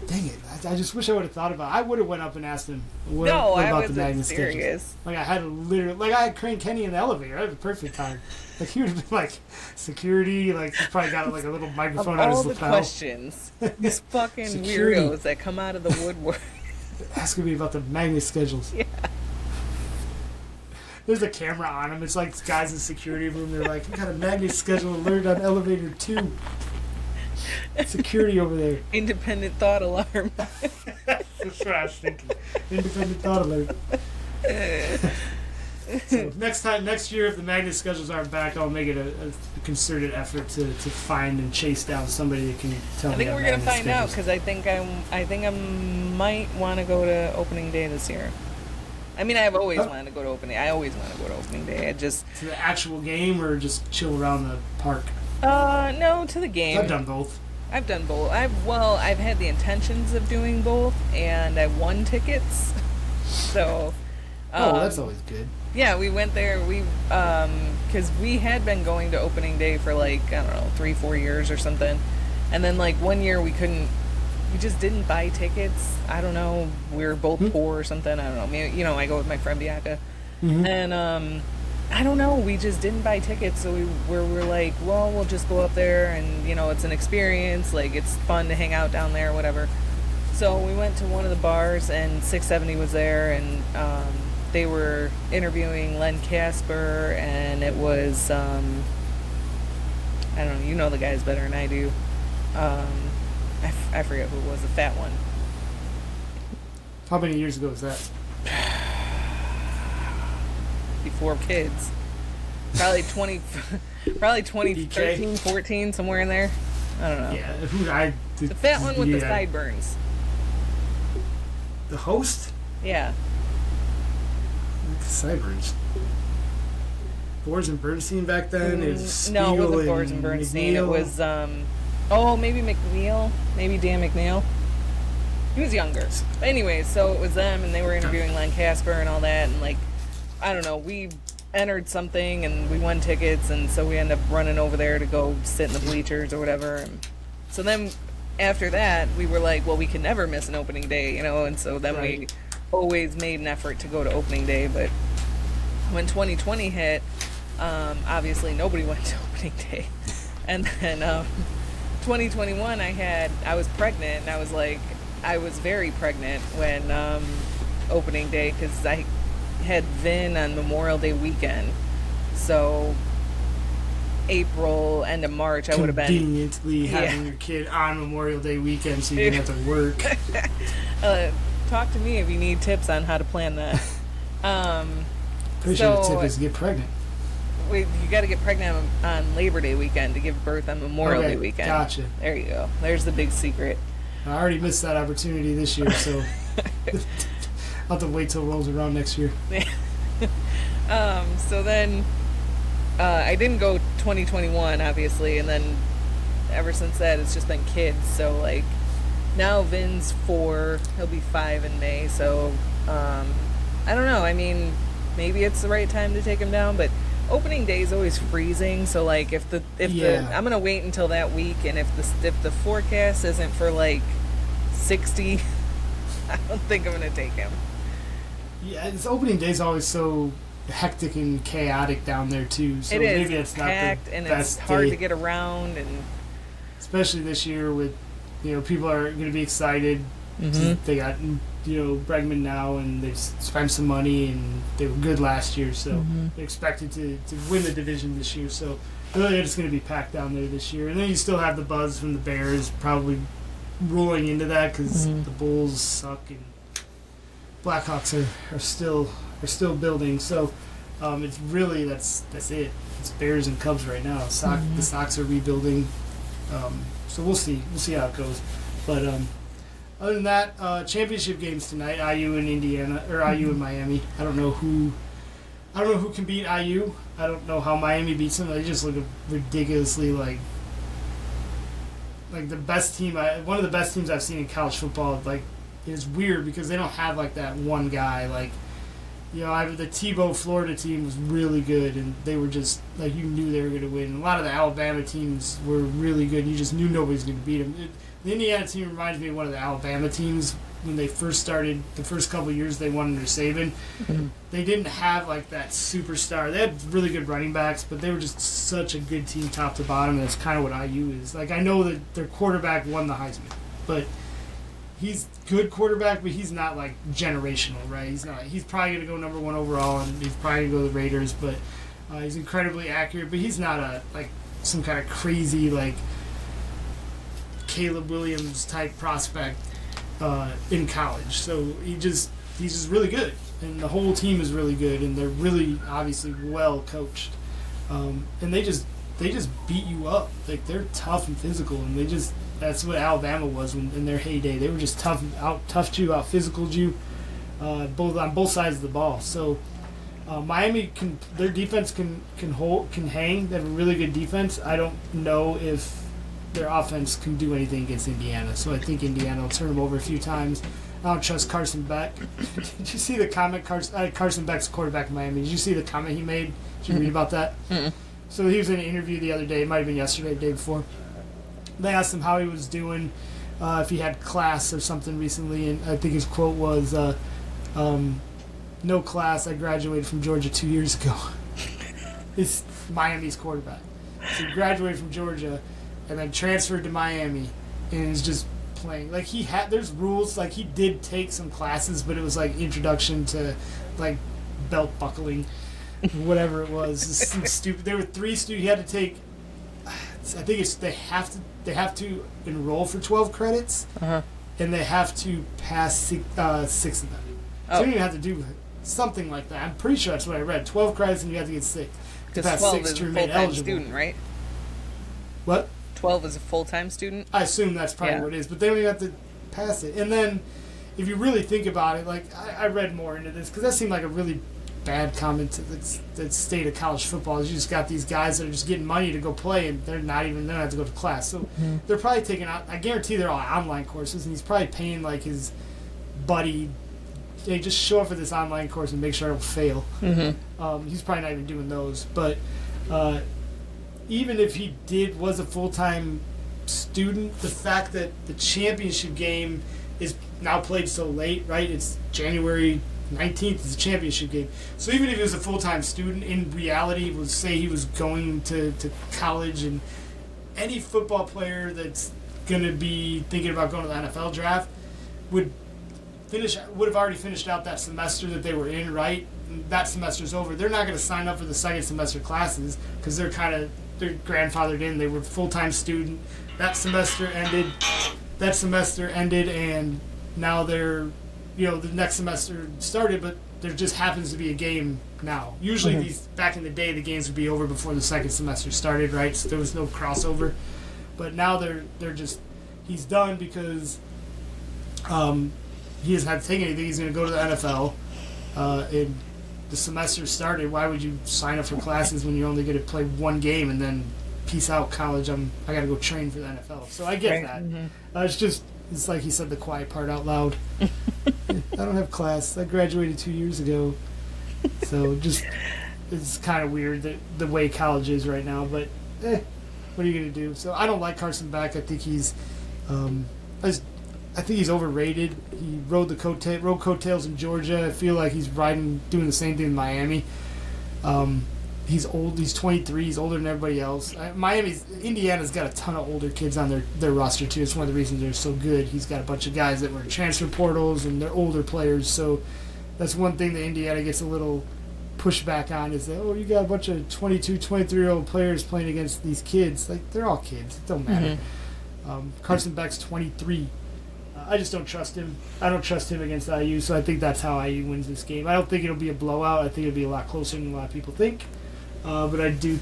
Dang it! I just wish I would have thought about it. I would have went up and asked him what about the magnet schedules. Like, I had Crane Kenny in the elevator. I had the perfect time. Like, he would have been like security. Like, he probably got like a little microphone on his lapel. All the questions, these fucking weirdos that come out of the woodwork asking me about the magnet schedules. Yeah. There's a camera on them. It's like guys in the security room. They're like, we got a magnet schedule alert on elevator 2. Security over there. Independent thought alarm. That's what I was thinking. Independent thought alert. So next year, if the magnet schedules aren't back, I'll make it a concerted effort to find and chase down somebody that can tell me. I think we're gonna find out, because I think I might want to go to opening day this year. I mean, I've always wanted to go to opening. I always want to go to opening day. I just to the actual game, or just chill around the park. No, to the game. I've done both. I've had the intentions of doing both, and I won tickets. So. That's always good. Yeah, we went there. Because we had been going to opening day for like, I don't know, 3-4 years or something, and then like one year we just didn't buy tickets. I don't know. We were both poor or something. I don't know. Maybe, I go with my friend Bianca, and I don't know. We just didn't buy tickets, so we're like, well, we'll just go up there, and it's an experience. Like, it's fun to hang out down there, whatever. So we went to one of the bars, and 670 was there, and they were interviewing Len Casper, and it was I don't know. You know the guys better than I do. I forget who it was, the fat one. How many years ago was that? Before kids. Probably 2013, 14, somewhere in there. I don't know. Yeah, the fat one with the sideburns. The host? Yeah. Sideburns. Boards and Bernstein back then? No, it wasn't Boards and Bernstein. It was, maybe McNeil. Maybe Dan McNeil. He was younger. But anyway, so it was them, and they were interviewing Len Casper and all that, and like, I don't know, we entered something, and we won tickets, and so we ended up running over there to go sit in the bleachers or whatever. And so then, after that, we were like, well, we can never miss an opening day, and so then we always made an effort to go to opening day. But when 2020 hit, obviously nobody went to opening day. And then 2021, I was pregnant, and I was very pregnant when opening day, because I had Vin on Memorial Day weekend. So April, end of March, I would have been conveniently having your kid on Memorial Day weekend, so you didn't have to work. Talk to me if you need tips on how to plan that. Pretty sure the tip is to get pregnant. You got to get pregnant on Labor Day weekend to give birth on Memorial Day weekend. Gotcha. There you go. There's the big secret. I already missed that opportunity this year, so I'll have to wait till it rolls around next year. So then I didn't go 2021, obviously, and then ever since that, it's just been kids. So, like, now Vin's 4, he'll be 5 in May, so I don't know. I mean, maybe it's the right time to take him down, but opening day is always freezing, so like if the I'm gonna wait until that week, and if the forecast isn't for like 60, I don't think I'm gonna take him. Yeah, this opening day is always so hectic and chaotic down there too. So it is. Maybe it's not packed, the and best it's hard day. to get around, and especially this year with people are going to be excited. Mm-hmm. They got Bregman now, and they've spent some money, and they were good last year, so they're expected to win the division this year. So really, it's going to be packed down there this year. And then you still have the buzz from the Bears probably rolling into that because the Bulls suck and Blackhawks are still building. So it's really that's it. It's Bears and Cubs right now. The Sox are rebuilding. So we'll see how it goes. But other than that, championship games tonight. IU and Indiana, or IU and Miami. I don't know who can beat IU. I don't know how Miami beats them. They just look ridiculously like the best team. One of the best teams I've seen in college football. Like, it's weird because they don't have like that one guy. Like, the Tebow Florida team was really good, and they were just like, you knew they were going to win. A lot of the Alabama teams were really good. You just knew nobody was going to beat them. The Indiana team reminds me of one of the Alabama teams when they first started. The first couple of years they won under Saban, they didn't have like that superstar. They had really good running backs, but they were just such a good team top to bottom. And that's kind of what IU is. Like, I know that their quarterback won the Heisman, but he's good quarterback, but he's not like generational, right? He's not. He's probably going to go number 1 overall, and he's probably going to go to the Raiders. But he's incredibly accurate. But he's not some kind of crazy like Caleb Williams type prospect in college. So he's just really good, and the whole team is really good, and they're really obviously well coached, and they just beat you up. Like, they're tough and physical, and that's what Alabama was in their heyday. They were just toughed you, out physicaled you, on both sides of the ball. So Miami their defense can hang. They have a really good defense. I don't know if their offense can do anything against Indiana. So I think Indiana will turn them over a few times. I don't trust Carson Beck. Did you see the comment? Carson Beck's quarterback in Miami. Did you see the comment he made? Did you read about that? So he was in an interview the other day. It might have been yesterday, the day before. They asked him how he was doing, if he had class or something recently, and I think his quote was, "No class. I graduated from Georgia 2 years ago." It's Miami's quarterback. So he graduated from Georgia and then transferred to Miami, and is just playing. Like, there's rules. Like, he did take some classes, but it was like introduction to like belt buckling, whatever it was. It's some stupid. There were 3 students. He had to take. I think they have to enroll for 12 credits, and they have to pass 6 of them. So you don't even have to do something like that. I'm pretty sure that's what I read. 12 credits, and you have to get 6. Because 12 is a full-time student, right? What? 12 is a full-time student? I assume that's probably what it is, but they don't even have to pass it. And then, if you really think about it, like, I read more into this, because that seemed like a really bad comment to the state of college football. Is you just got these guys that are just getting money to go play, and they don't have to go to class. So they're probably taking out, I guarantee they're all online courses, and he's probably paying like his buddy, hey, just show up for this online course and make sure I don't fail. He's probably not even doing those. But even if he was a full-time student, the fact that the championship game is now played so late, right? It's January 19th is the championship game. So even if he was a full-time student, in reality, would say he was going to college, and any football player that's going to be thinking about going to the NFL draft would have already finished out that semester that they were in, right? That semester's over. They're not going to sign up for the second semester classes because they're grandfathered in. They were a full-time student. That semester ended, and now they're, the next semester started, but there just happens to be a game now. Usually back in the day, the games would be over before the second semester started, right? So there was no crossover. But now they're just, he's done because He doesn't have to take anything. He's going to go to the NFL. And the semester started. Why would you sign up for classes when you're only going to play one game and then peace out, college? I got to go train for the NFL. So I get that. It's like he said the quiet part out loud. I don't have class. I graduated 2 years ago. So it's kind of weird the way college is right now. But what are you going to do? So I don't like Carson Beck. I think he's overrated. He rode coattails in Georgia. I feel like he's doing the same thing in Miami. He's old. He's 23. He's older than everybody else. Indiana's got a ton of older kids on their roster too. It's one of the reasons they're so good. He's got a bunch of guys that were in transfer portals and they're older players. So that's one thing that Indiana gets a little pushback on is that, you got a bunch of 22, 23-year-old players playing against these kids. Like, they're all kids. It don't matter. Carson Beck's 23. I just don't trust him. I don't trust him against IU, so I think that's how IU wins this game. I don't think it'll be a blowout. I think it'll be a lot closer than a lot of people think. But I do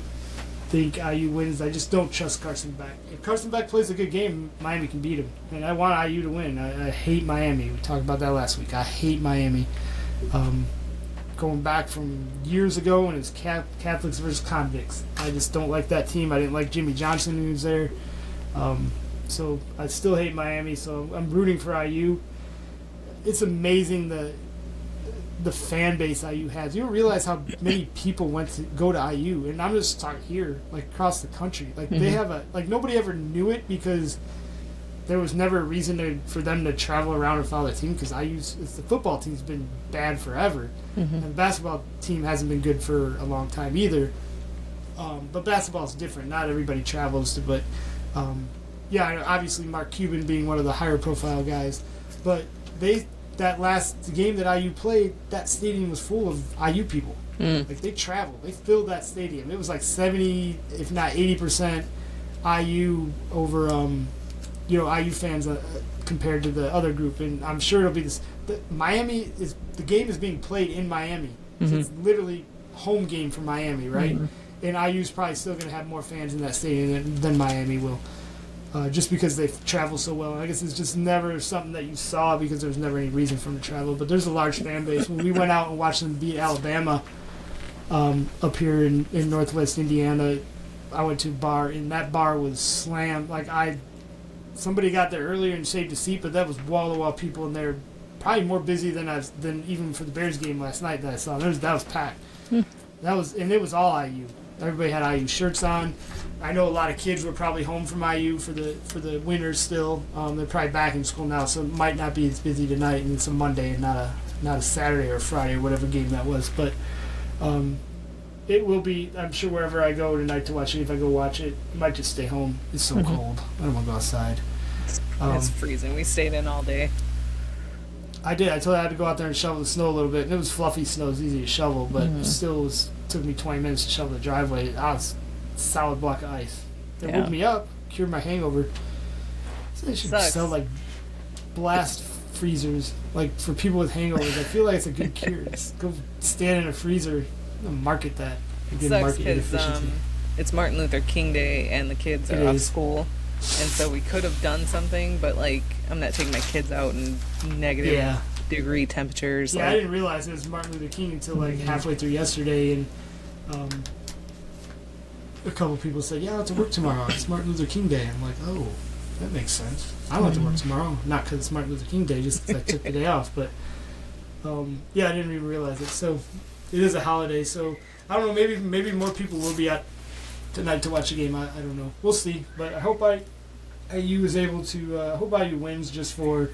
think IU wins. I just don't trust Carson Beck. If Carson Beck plays a good game, Miami can beat him. And I want IU to win. I hate Miami. We talked about that last week. I hate Miami. Going back from years ago when it was Catholics versus convicts. I just don't like that team. I didn't like Jimmy Johnson who was there. So I still hate Miami, so I'm rooting for IU. It's amazing the fan base IU has. You don't realize how many people went to go to IU, and I'm just talking here, like across the country. Like they have nobody ever knew it because there was never a reason for them to travel around and follow the team because the football team's been bad forever, and the basketball team hasn't been good for a long time either. But basketball's different. Not everybody travels to, but. Yeah, obviously Mark Cuban being one of the higher profile guys, but that last game that IU played, that stadium was full of IU people. Like they traveled, they filled that stadium. It was like 70, if not 80% IU over, IU fans compared to the other group, and I'm sure it'll be this. The game is being played in Miami, so it's literally home game for Miami, right? And IU's probably still going to have more fans in that stadium than Miami will. Just because they travel so well. I guess it's just never something that you saw because there was never any reason for them to travel. But there's a large fan base. When we went out and watched them beat Alabama up here in Northwest Indiana, I went to a bar, and that bar was slammed. Somebody got there earlier and saved a seat, but that was wall-to-wall people in there, probably more busy than even for the Bears game last night that I saw. That was packed. And it was all IU. Everybody had IU shirts on. I know a lot of kids were probably home from IU for the winters still. They're probably back in school now, so it might not be as busy tonight, and it's a Monday and not a Saturday or Friday or whatever game that was. But it will be, I'm sure, wherever I go tonight to watch it. If I go watch it, I might just stay home. It's so cold. I don't want to go outside. It's freezing. We stayed in all day. I did. I told you I had to go out there and shovel the snow a little bit. And it was fluffy snow. It was easy to shovel, but it still took me 20 minutes to shovel the driveway. I was a solid block of ice. They woke me up, cured my hangover. So they should sell, like, blast freezers, like, for people with hangovers. I feel like it's a good cure. Just go stand in a freezer and market that. Sucks because it's Martin Luther King Day and the kids are off school. And so we could have done something, but, like, I'm not taking my kids out in negative degree temperatures. Yeah, I didn't realize it was Martin Luther King until, like, halfway through yesterday, and a couple people said, yeah, I have to work tomorrow. It's Martin Luther King Day. I'm like, oh, that makes sense. I don't have to work tomorrow. Not because it's Martin Luther King Day, just because I took the day off. But, I didn't even realize it. So it is a holiday. So I don't know. Maybe more people will be out tonight to watch a game. I don't know. We'll see. But I hope IU is able to. Hope IU wins just for.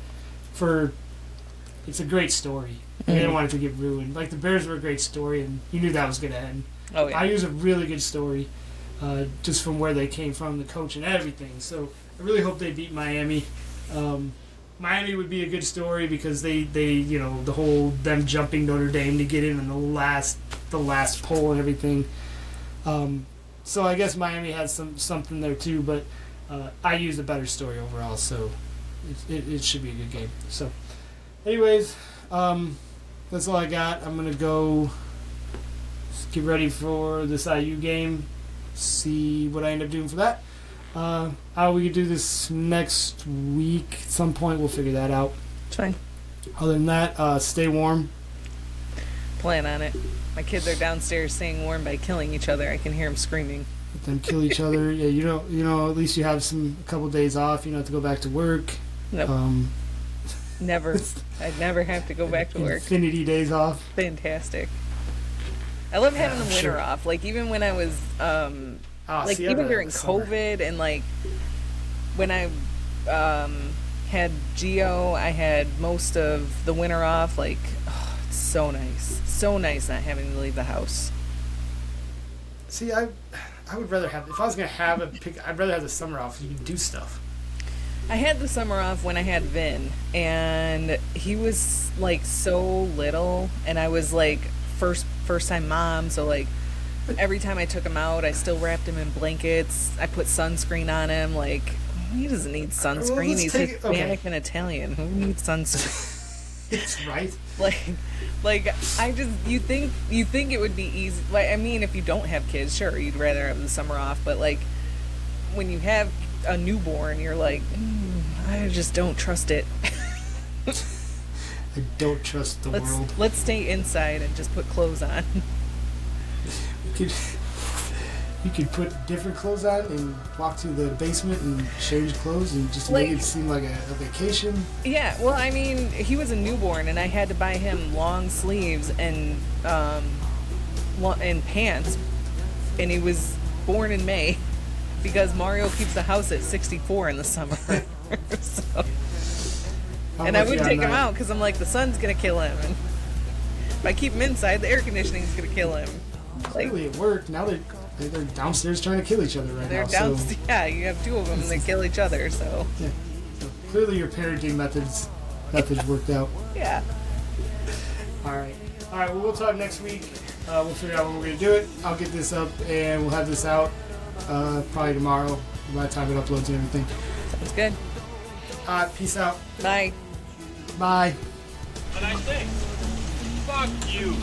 It's a great story. They didn't want it to get ruined. Like the Bears were a great story, and you knew that was going to end. Oh yeah. IU's a really good story, just from where they came from, the coach and everything. So I really hope they beat Miami. Miami would be a good story because they the whole them jumping Notre Dame to get in the last poll and everything. So I guess Miami has something there too, but IU's a better story overall. So it should be a good game. So, anyways, that's all I got. I'm gonna go get ready for this IU game. See what I end up doing for that. How we could do this next week at some point, we'll figure that out. It's fine. Other than that, stay warm. Plan on it. My kids are downstairs staying warm by killing each other. I can hear them screaming. Let them kill each other. Yeah, at least you have a couple days off. You don't have to go back to work. Nope. Never. I'd never have to go back to work. Infinity days off. Fantastic. I love having the winter off. Like, even when I was, even during COVID and, like, when I had Geo, I had most of the winter off. Like, oh, it's so nice. So nice not having to leave the house. See, I would rather have, if I was going to have I'd rather have the summer off so you can do stuff. I had the summer off when I had Vin, and he was, like, so little, and I was, like, first time mom, so, like, every time I took him out, I still wrapped him in blankets. I put sunscreen on him. Like, he doesn't need sunscreen. Well, he's Hispanic and Italian. Who needs sunscreen? It's right. Like I just you think it would be easy. Like, I mean, if you don't have kids, sure, you'd rather have the summer off. But, like, when you have a newborn, you're like, I just don't trust it. I don't trust the world. Let's stay inside and just put clothes on. You could put different clothes on and walk to the basement and change clothes and just make it seem like a vacation. Yeah, well, I mean, he was a newborn, and I had to buy him long sleeves and pants, and he was born in May because Mario keeps the house at 64 in the summer. So. And I would take him out because I'm like, the sun's gonna kill him, and if I keep him inside, the air conditioning's gonna kill him. Clearly, it worked. Now they're downstairs trying to kill each other right now. They're downstairs. Yeah, you have two of them, and they kill each other. So. Yeah. So clearly, your parenting methods worked out. Yeah. All right. Well, we'll talk next week. We'll figure out when we're gonna do it. I'll get this up, and we'll have this out probably tomorrow by the time it uploads and everything. Sounds good. Peace out. Bye. Bye. And I think, fuck you.